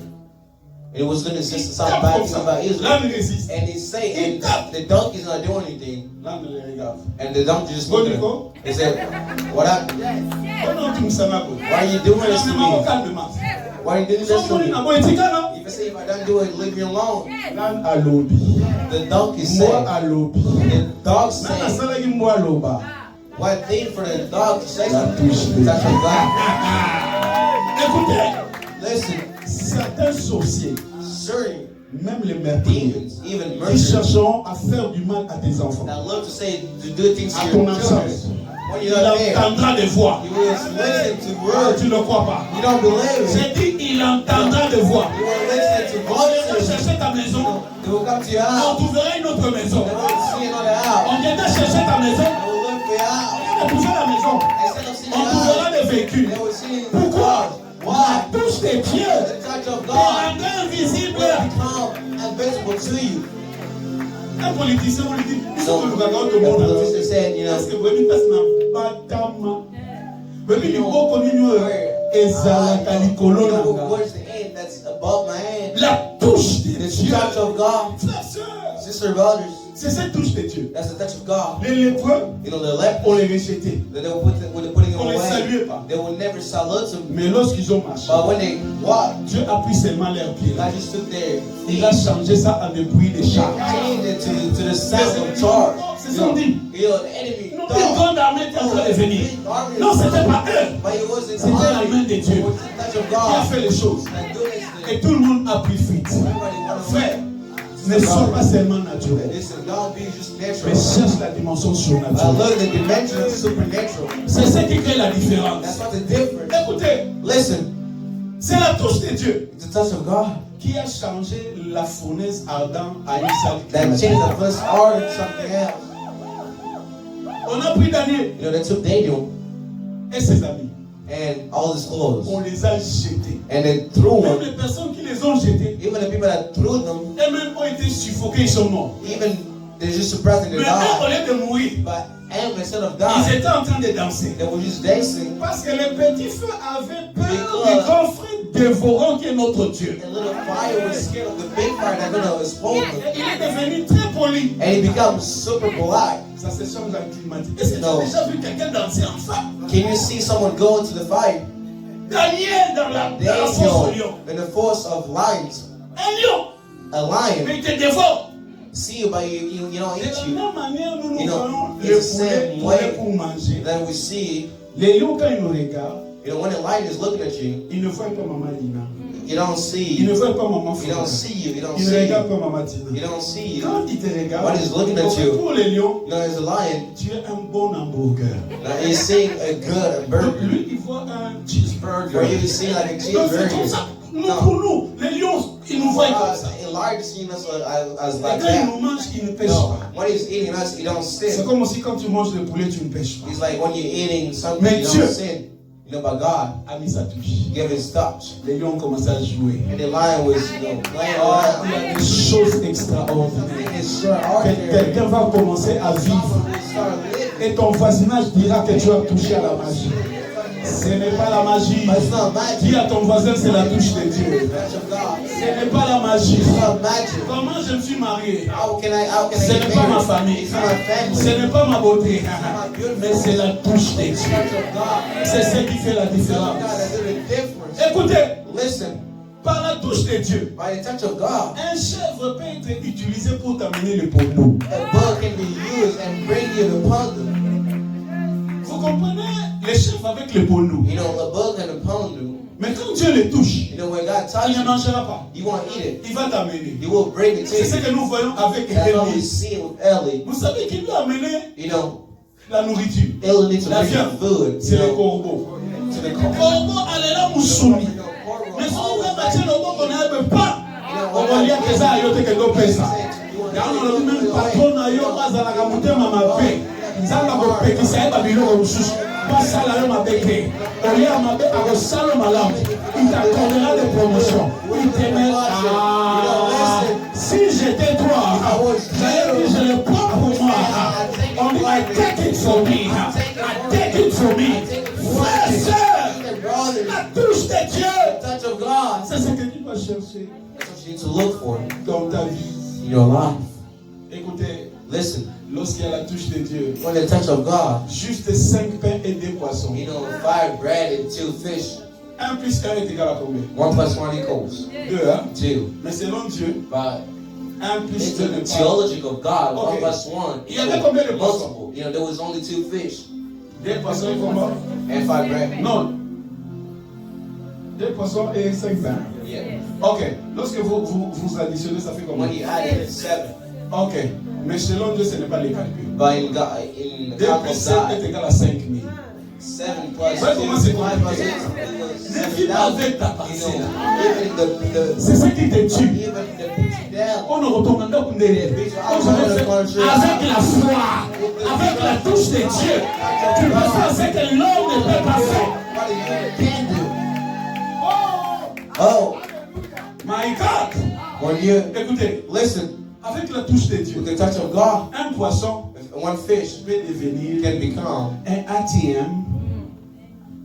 And it was going to say Il something tape bad comme ça. about Israel. L'âne résiste. And he say, Il and tape. the donkey's not doing anything. L'âne le regarde. And the donkey just looked at him. Nico. He said, what happened? Oh non, tu me sens pas. Why are you doing this to me? Calmement. Why are you doing this to Somebody me? n'a pas été calme. If I say if I don't do it, leave me alone. L'âne a lobby. The donkey Moi said, a lobby. the dog L'âne a said, salagi moi loba. what thing for the dog to say La something? touche. The touch of God. Écoutez, Listen, certains sorciers, certain même les meurtriers, demons, even qui murderers, chercheront à faire du mal à tes enfants, that love to say to do things à to ton your absence, children. When il you're not there, entendra des voix. you will listen to Ah, words. tu ne crois pas. You don't believe it. J'ai dit, il entendra des voix. You will listen to On viendra voices. chercher ta maison, They will come to your on house. t'ouvrirait une autre maison. They will see another house. On viendra chercher ta maison, They will look for your house. on viendra pousser la maison. Instead of seeing On your t'ouvrira house, des véhicules. they will see the Pourquoi? cars. La Why? touche de Dieu The touch of te God rendra invisible. will become invisible to you. Un politicien, on lui dit, So, nous regardons tout the le monde. politician said, you Parce know, que Bébé passe na batama. Bébé ni boko ni nyo ezalaka likolo na nga. where's the end that's above my head? La touche de The Dieu. touch of God. Frères, sœurs, Sister, brothers, c'est cette touche de Dieu. that's the touch of God. Les lépreux, You know, the on lepers, les rejetait. that they will put when they're putting them On les away, saluait pas. they will never salute them. Mais lorsqu'ils ont marché, But when they walk, Dieu appuie seulement leurs pieds. God just took their Il a changé ça en des bruits de chars. changed it to the sound of charge. C'est ce qu'on dit. You know, the enemy Non, thought, une grande armée était en train de venir. Non, c'était pas eux but it wasn't C'était la army. main de Dieu It was the touch of qui a God fait les choses. that do this Et thing. tout le monde a pris fuite. Everybody went Frère, away. ne sois pas seulement naturel, Listen, don't be just mais natural. cherche la dimension But surnaturelle. look at the dimension of supernatural. C'est ce qui crée la différence. That's what the difference. Écoutez, Listen, c'est la touche de Dieu it's the touch of God qui a changé la fournaise ardente à une salle that changed climatisée. the first art into something else. On a pris Daniel You know, they took Daniel et ses amis. and all his clothes On les a jetés. and they threw Même them. les personnes qui les ont jetés, Even the people that threw them, elles-mêmes ont été suffoquées, ils sont morts. even they're just surprised they Mais eux, au died. lieu de mourir, But and instead of ils dying, étaient en train de danser. they were just dancing. Parce que les petits feux avaient peur Because- du grand frère dévorant qui est notre Dieu. A little fire was scared of the big fire that's gonna explode them. Il est devenu très poli. And he becomes super polite. Ça se change en climatique. Est-ce que tu Non. as déjà vu quelqu'un danser en femme? Can you see someone go into the fire? Daniel dans la force au lion. Daniel in the force of lions, Un lion, a lion mais il te dévore. see you, but you don't De eat la you. même manière, nous You know, voyons it's les the same poulets way pour manger. Then we see, Les lions, quand ils nous regardent, when the lion is looking at you, ils ne voient pas Maman Lina. you don't Ils see, ne voient pas Maman you don't Flora. see you, you don't Ils ne see regardent you, pas Maman Tina. you don't see you. Quand ils te regardent, When he's looking at en fait, you, pour les lions, as a lion, tu es un bon hamburger. now he's seeing a Donc burger. lui, il voit un Or cheeseburger. you see like a Donc c'est comme cheeseburger. ça. Nous, No. pour nous, les lions, ils nous voient comme ça. A lion seeing us as Et like quand ils that. nous mangent, ils ne pêchent No, pas. when he's eating us, he don't C'est sin. comme si quand tu manges le poulet, tu ne pêches pas. He's like when you're eating something, Mais you Dieu don't sin. But God a mis sa touche. gave his touch. Les lions ont commencé à jouer. And the lion was, playing Ah, il y around. a des choses extraordinaires. It's extraordinary. Quelqu'un va commencer à vivre. We start living. Et ton voisinage dira que tu as touché à la magie. Ce n'est pas la magie. But it's not Dis magic. à ton voisin, c'est la touche de Dieu. Touch of God. Ce n'est pas la magie. It's not magic. Comment je me suis marié? How can I Ce get n'est pas ma married? famille. It's not my Ce family. n'est pas ma beauté. It's Mais c'est la touche de Dieu. touch of God. C'est ce qui fait la God différence. has a difference. Écoutez, Listen, par la touche de Dieu, by the touch of God, un chèvre peut être utilisé pour t'amener le poneau. a bug can be used and bring you the puzzle. Vous comprenez? Les chèvres avec le poneau. You know, a bug and a puzzle. Mais quand Dieu les touche, You know, when God il touches ne you, mangera pas. you won't eat it. Il va t'amener. You will bring it to C'est ce you. que nous voyons avec That's what we Élie. see with Ellie. Vous savez qui lui a amené You know, la nourriture? Ellie needs to La bring viande. the food. C'est You le know, corbeau. to the Le corbeau alela musuni. Mais soki bamatie loboko na ye pa okolia keza yo te ke topesa. yango nalobi meme patron na yo bazalaka motema mabe nzambe akopekisa ye babiloko mosusu basala yo mabe te olia mabe akosala malamu il t'accordera des promotions il t'aimera. Si j'étais toi j'allais dire je le prends pour moi. On dit I take it for me. I take it for me. Frère et sœur, la touche de Dieu, touch of God. c'est ce que tu dois chercher That's what you need to look for dans ta vie. in your life. Écoutez, Listen, lorsqu'il y a la touche de Dieu, when the touch of God, juste 5 pains et 2 poissons. you know, 5 bread and 2 fish. 1 plus 1 est égal à combien? 1 plus 1 equals 2, hein? 2. Mais selon Dieu, But 1 plus it's 2 in n'est the pas. theology of God, Okay. 1 plus 1 Il y avait combien de poissons? multiple. You know, there was only 2 fish 2 poissons et comment? and 5 bread. Non. 2 poissons et 5 pains. Yeah. Ok. Lorsque vous additionnez, ça fait combien? When you add it, it's 7. Ok. Mais selon Dieu, ce n'est pas les calculs. But in God, in the 2 count plus of 7 est God, égal à 5000. 7 plus 2, Ouais, comment c'est 5 plus compliqué? 8, Ne vis pas avec ta you parcelle. know, even C'est ce qui te tue. even the put you down. On ne retourne pas comme des avec la foi, avec la touche de Dieu, tu peux faire ce que l'homme ne peut pas faire. What you can do. Oh, Oh, my God! when you Écoutez, listen avec la touche de Dieu, with the touch of God, un poisson 1 fish peut devenir can become un ATM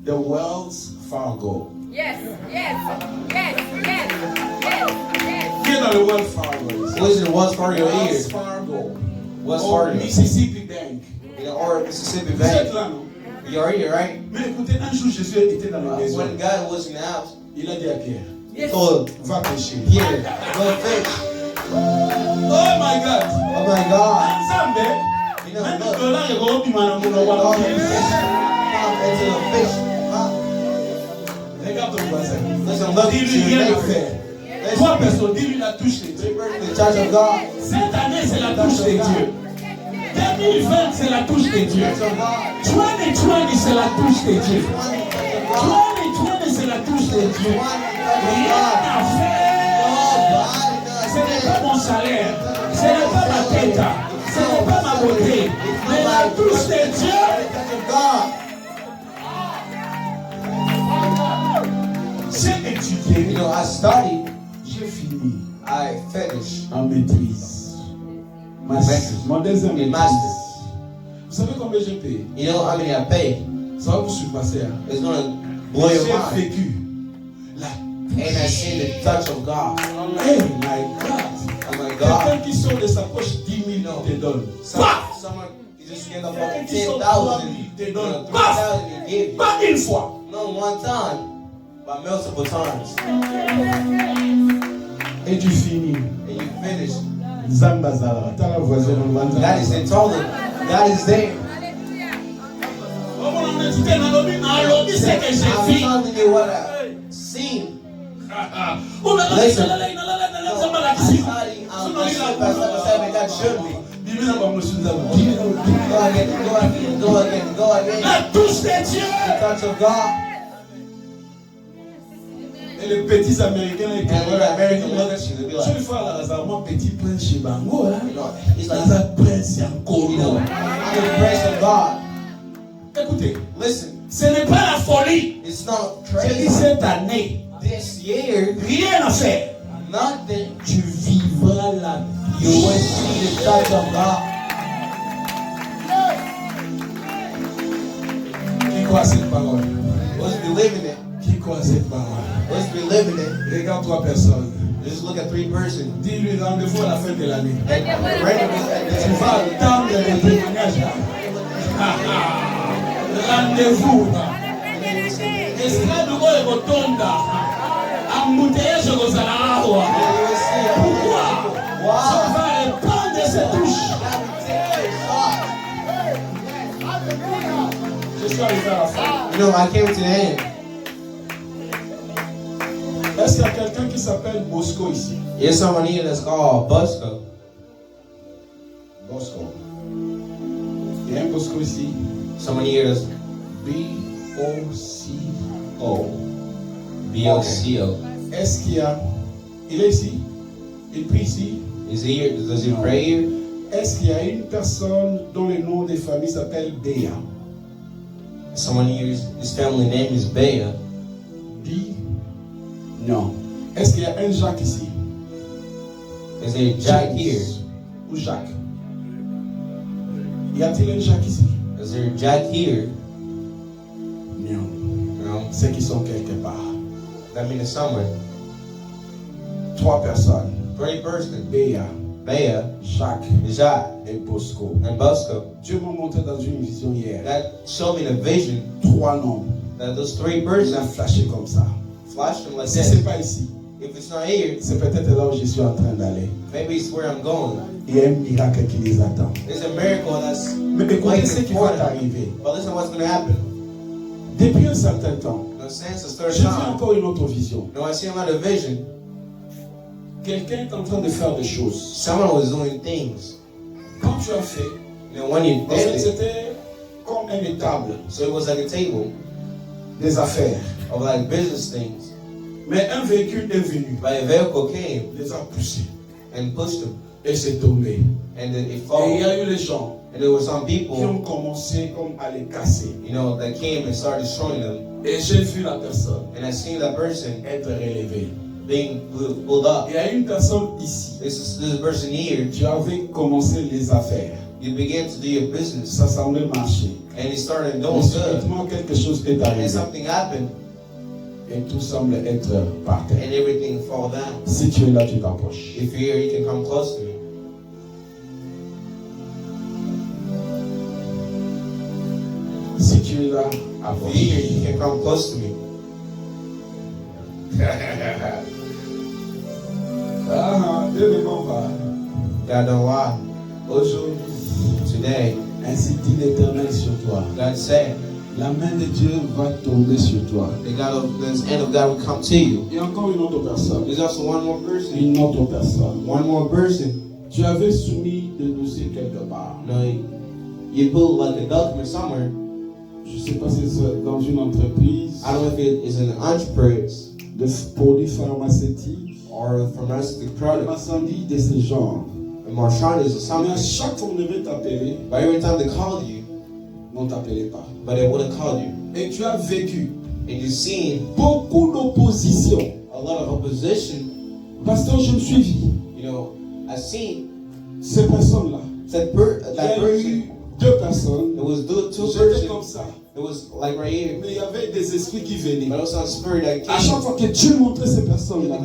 de Wells Fargo. Yes, yes, yes, yes, yes, yes. Qui est dans le Wells Fargo? listen to what's for your Wells ears. Fargo. What's Au for you? Mississippi Bank. You know, or Mississippi Vous êtes Bank. là, non? You're here, right? Mais écoutez, un jour Jésus était dans la maison. When God was in the house, Il a dit à Pierre, he told him, va pêcher. Peter, go fish. Oh my God! Oh my God. Ensemble, You know, même look. dollar est rempli dans mon All roi. the fish come into the fish. Regarde ton voisin. Listen, look to Dis-lui your rien à neighbor. faire. Listen, Toi, personne, dis-lui la touche de Dieu. the touch of God. Cette année, c'est la touche de Dieu. 2020, c'est la touche de Dieu. Touch of God. 2020, c'est la touche de Dieu. Touch of God. 2020, c'est la touche de Dieu. Rien God. à faire. Ce n'est pas mon salaire. Ce n'est pas ma tête. Ce n'est pas ma beauté. Mais la touche de Dieu. Touch of God. J'ai étudié. You know, I studied, J'ai fini I finished. en maîtrise. Master. Mon deuxième In maîtrise. master. Vous savez combien j'ai payé? You know how many I paid? Ça va vous surpasser. Hein? It's gonna blow your J'ai mind. vécu la And I seen the touch of God. Hey my God. Oh my Quelqu'un God. qui sort de sa poche 10 000 te donne. Someone, you just get up Quelqu'un on qui sort 10,000. 3 000 te donne. 3,000 you give you. Pas une fois. No, one time, but multiple times. Et tu finis. And you finish Zambazara, t'as la voisine au God is there. Told him, God is there. Hallelujah. I'm telling you what I've seen. Listen. I'm God showed me. Go again. La touche de Dieu. The touch of God. Et les petits Américains, ils And when American look at you, they'll be je like, vais faire mon petit prince chez Bango. you know, he's like, Dans un prince encore. you know, I'm the praise of God. Écoutez, Listen, ce n'est pas la folie. it's not J'ai dit crazy. cette année, This year, rien à faire. nothing. Tu vivras la You will see the touch of God. Qui croit cette parole? Let's believe in it. Qui croit cette parole? Let's believe in it. Regarde 3 personnes. Just look at 3 persons. Dis-lui rendez-vous à la fin de l'année. And randomly at Tu the vas attendre les témoignages là. Rendez-vous là. Estrade oyo ekotonda. Embouteillage ekozala awa. Pourquoi? Ça va répandre ces touches. Je suis arrivé à la fin. You know, I came to the end. Est-ce qu'il y a quelqu'un qui s'appelle Bosco ici? There's someone here that's called Busco. Bosco. Il y a un Bosco ici. Someone here that's B-O-C-O. B-O-C-O. Est-ce qu'il y a... Il est ici? Il prie ici? Is he here? Does he pray here? Est-ce qu'il y a une personne dont le nom de famille s'appelle Béa? Someone here, his family name is Bea. B? Non. Est-ce qu'il y a un Jacques ici? Is there Jack James here? Ou Jacques? Y a-t-il un Jacques ici? Is there Jack here? Non. No. C'est qu'ils sont quelque part. That means somewhere. 3 personnes. 3 persons. Béa, Bea, Jacques Jack, et Bosco. and Busco. Dieu m'a montré dans une vision hier. That showed me the vision 3 noms. that those 3 Il a persons flashé comme ça. flashed him like Si c'est that. pas ici, If it's not here, c'est peut-être là où je suis en train d'aller. maybe it's where I'm going. Il y a un miracle qui les attend. There's a miracle that's Mais écoutez ce qui va t'arriver. But listen what's going to happen. Depuis un certain temps, No sense of third j'ai vu time. encore une autre vision. No, I see another vision. Quelqu'un est en train de faire des choses. Someone was doing things. Quand tu as fait, And when you en fait, did it, c'était comme une étable so it was like a table des affaires. of like business things. Mais un véhicule est venu, But a vehicle came les a poussés and pushed them. et c'est tombé. And then it Et il fell. y a eu les gens And there were some qui people, ont commencé comme à les casser. you know, that came and started destroying them. Et j'ai vu la personne And I seen that person être relevée. being pulled up. Il y a une personne ici. This person here, Tu avais commencé les affaires. you began to do your business. Ça semblait marcher. And it started Mais doing good. subitement, quelque chose est And arrivé. something happened. Et tout semble être par terre. And everything fall down. Si tu es là, tu t'approches. If you're here, you can come close to me. Si tu es là, If you're approche. here, you can come close to me. Ah, Dieu ne ment pas. God don't lie. Aujourd'hui, Today, ainsi dit l'Éternel sur toi. God said, La main de Dieu va tomber sur toi. the hand of God will come to you. Et encore une autre personne. There's also one more person. Une autre personne. One more person. Tu avais soumis des dossiers quelque part. You know, you put like a document somewhere. Je ne sais pas si c'est dans une entreprise I don't know if it is an enterprise de produits pharmaceutiques, or a pharmaceutical des product, marchandises de ce genre. a marchandise or Mais à something. chaque fois qu'on devait t'appeler, But every time they called you, on ne t'appelait pas. but they wouldn't call you. Et tu as vécu And you've seen beaucoup d'opposition. a lot of opposition. Pasteur, je me suis vu. You know, I've seen Ces personnes-là. that Il y that a person. eu 2 personnes. It was two J'étais comme persons. ça. It was like right here. Mais il y avait des esprits qui venaient. But also a spirit that À came. chaque fois que Dieu montrait ces personnes-là,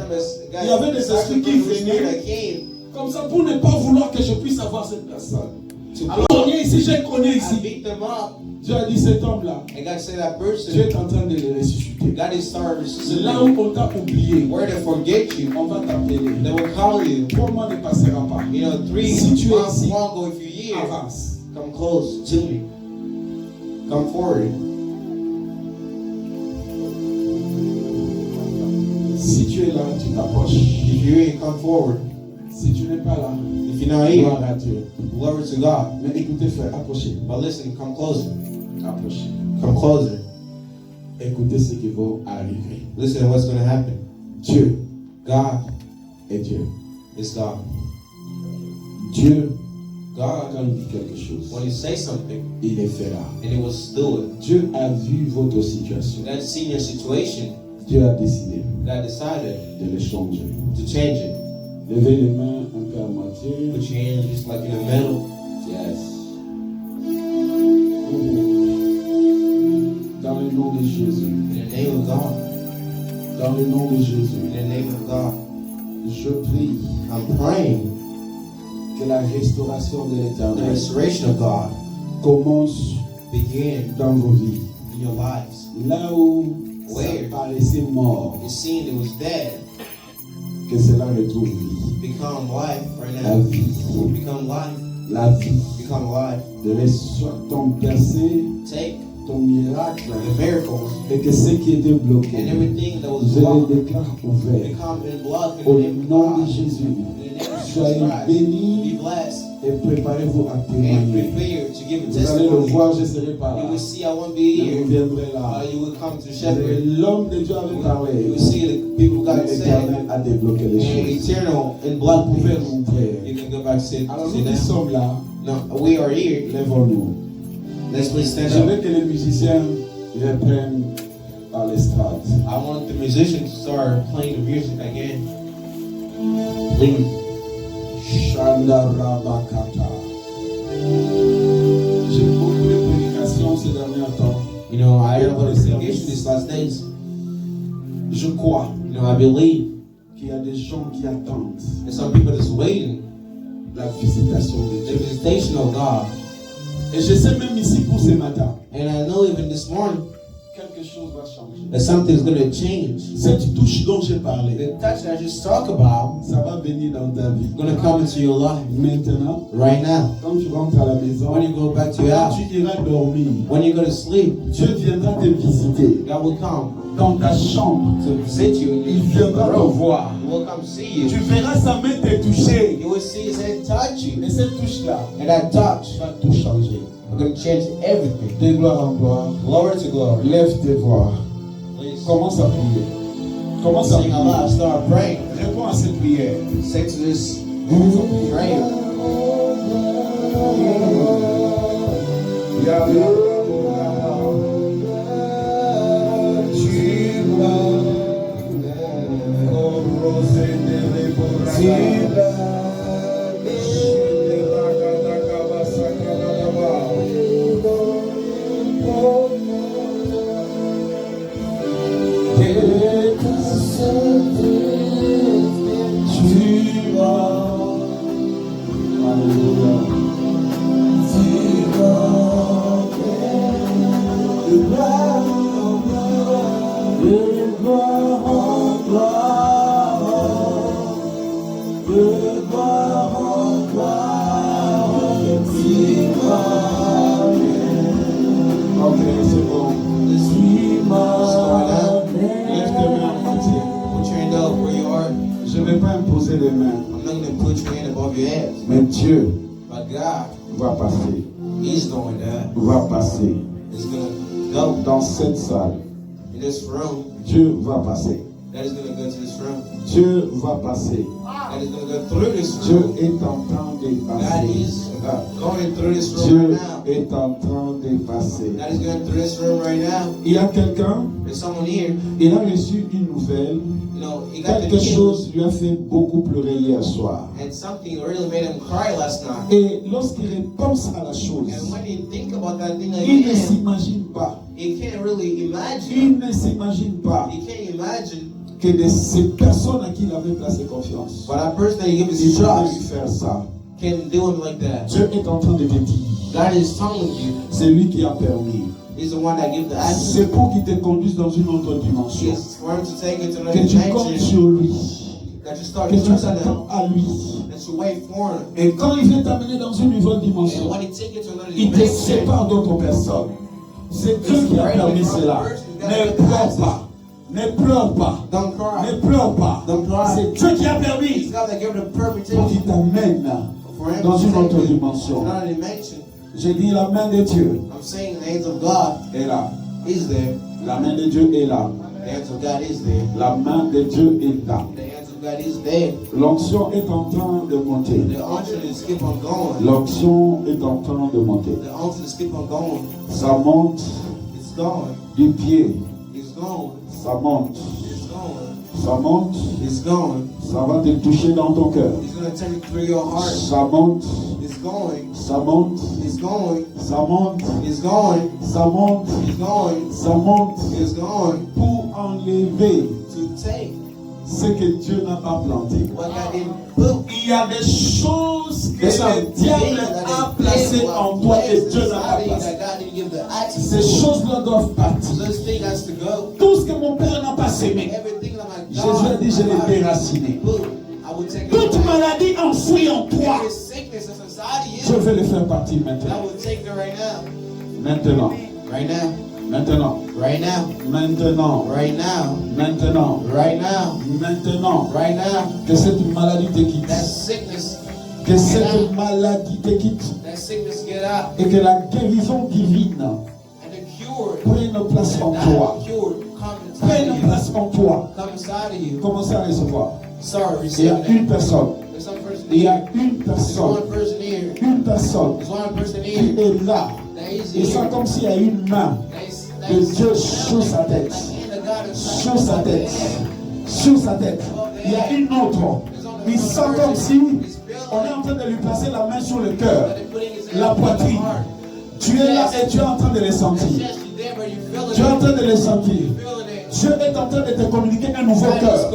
il y avait des esprits qui venaient that came. comme ça pour ne pas vouloir que je puisse avoir cette personne. to Alors, cogner ici, j'ai cogné I ici. beat them up. Dieu a dit cet homme-là, And God said that Dieu person, est en train de le ressusciter. God is starting C'est là to où on t'a oublié. where they forget you, On va t'appeler. they will call you. 3 mois ne passera pas. You know, 3 Si tu es months ici, won't go a few years. avance. Come close to me. Come forward. Si tu es là, tu t'approches. If you're here, come forward. Si tu n'es pas là, If you're not here, gloire à Dieu. glory to God. Mais écoutez, frère, approchez. But listen, come closer. Approchez. Come closer. Écoutez ce qui va arriver. Listen to what's going to happen. Dieu God est Dieu. is God. Dieu, God, quand il dit quelque chose, when you say something, il le fera. and He will do it. Dieu a vu votre situation. God seen your situation. Dieu a décidé God decided de le changer. to change it. Levez les mains un peu à moitié. Put your hands just like in the middle. Yes. Dans le nom de Jésus. In the name of God. Dans le nom de In Jésus. the name of God. Je prie I'm praying que la restauration de the l'Éternel restoration of God commence begin dans vos vies. in your lives. Là où Where? ça paraissait mort, It seemed it was dead. que cela retrouve vie. Become life right La now. vie. Become life. La vie. Become life. De reçoit ton percé, Take ton miracle, the miracles et que ce qui était and bloqué, everything that was je les blocked déclare ouvert. become in blood in Au the name of nom de God. Jésus, In the name of soyez Jesus Christ. bénis Be blessed et préparez-vous à and témoigner. prepare to give a Vous allez le testimony. voir, je serai pas You là. will see I won't be Mais here. vous viendrez là. You will come to Et shepherd. l'homme de Dieu avait You parlé. will see the people God Et said. l'Éternel a débloqué les And choses. eternal in Vous blood pouvez things. rentrer. You can go back sit Alors nous qui down. sommes là, No, we are here. lèvons-nous. Let's please stand Je up. veux que les musiciens reprennent à l'estrade. I want the musicians to start playing the music again. Please. Shandarabakata. J'ai beaucoup de prédications ces derniers temps. You know, I heard a lot of predication these last days. Je crois You know, I believe qu'il y a des gens qui attendent there's some people that's waiting la visitation de the Dieu. visitation of God. Et je sais même ici pour ce matin, And I know even this morning quelque chose va changer. that something's going to change. Cette touche dont j'ai parlé, The touch that I just talked about ça va venir dans ta vie. is going to come into your life Maintenant, right now. quand tu rentres à la maison, When you go back to your quand house, tu iras dormir, when you go to sleep, Dieu viendra te visiter God will come dans ta chambre. to visit you in Il your viendra te room. voir. He will come see Tu you. verras sa main te toucher. You will see his hand touch you. Et cette touche-là And that touch va tout changer. is going to change everything. De gloire en gloire, Glory to glory. lève tes voix. Please Commence à prier. Commence à sing prier. aloud. Start praying. Réponds à cette prière. Say to this Ya prayer. Ok, c'est bon. This is going up. Lève tes mains en entier. Put your hand up where you are. Je ne vais pas imposer les mains, I'm not going to put your hand above your head. mais Dieu But God, va passer. He's doing that. Va passer. He's going to go Dans cette salle, in this room. Dieu va passer. That is going to go to this room. Dieu va passer. That is going to go through this Dieu room. est en train de God passer. is going through this room Dieu right now. est en train de passer. God is going through this room right now. Il y a quelqu'un, There's someone here. il a reçu une nouvelle. You know, he got the Quelque key. chose lui a fait beaucoup pleurer hier soir. And something really made him cry last night. Et lorsqu'il repense à la chose, And when you think about that thing il ne again, s'imagine pas. he can't really imagine. Il ne s'imagine pas He can't imagine. que de ces personnes à qui il avait placé confiance, But that person that he gave il his va lui trust faire ça. can do him like that. Dieu est en train de te dire, God is telling you, c'est lui qui a permis. He's the one that gives the access. C'est pour qu'il te conduise dans une autre dimension. It's for him to take you to Que another tu comptes dimension. sur lui. That you start Que tu trusting him. t'attends à lui. That you wait for him. Et quand il vient t'amener dans une nouvelle And dimension, when he takes you to another il te dimension, sépare d'autres personnes. C'est Dieu qui a permis cela. Ne pleure pas. Ne pleure pas. don't cry. Ne pleure pas. Don't cry. C'est Dieu qui a He's permis God that gave the perfect pour qu'il thing t'amène for him dans to une take autre you to dimension. another dimension. J'ai dit la main de Dieu I'm saying the hands of God est là. is there. La main de Dieu est là. The hands of God is there. La main de Dieu est là. The hands of God is there. L'onction est en train de monter. The unction is keep on going. L'onction est en train de monter. The unction is keep on going. Ça monte It's going. du pied. It's going. Ça monte. It's going. Ça monte. It's going. Ça va te toucher dans ton cœur. It's going to take you through your heart. Ça monte. It's going. Ça monte. It's going. Ça monte. It's going. Ça monte. It's going. Ça monte. It's going Pour enlever to take ce que Dieu n'a pas planté. what God didn't put. Il y a des choses que There's some le things diable that a is placées placed en toi et Dieu n'a pas inside of you placé. that God didn't give the access Ces to. choses-là doivent partir. Those things has to go. Tout ce que mon père n'a pas sémé, Everything that my Jésus a God dit, je l'ai déraciné. put, I will take it Toute away. maladie enfouie en toi, Every sickness that's inside of je you, vais le faire partir I maintenant. will take it right now. Maintenant, Right now. maintenant, Right now. maintenant, Right now. maintenant, Right now. maintenant. Right now. Que cette maladie te quitte. That sickness. Que cette maladie te quitte. That sickness get out. Et que la guérison divine And the cure. prenne place en toi. That cure come inside Prenne of place you. en toi. Come inside of you. Commencez à recevoir. Sorry, Il y a receive une that. personne. There's some person Il y a here. une There's personne. one person here. Une personne There's one person qui here. est là. That is Et c'est here. comme s'il y a une main de Dieu sur sa tête. Sur sa tête. Sur sa tête. Il y a une autre. Il sent comme si on est en train de lui placer la main sur le cœur, la poitrine. Tu es là et tu es en train de le sentir. Tu es en train de le sentir. Dieu est en train de te communiquer un nouveau cœur.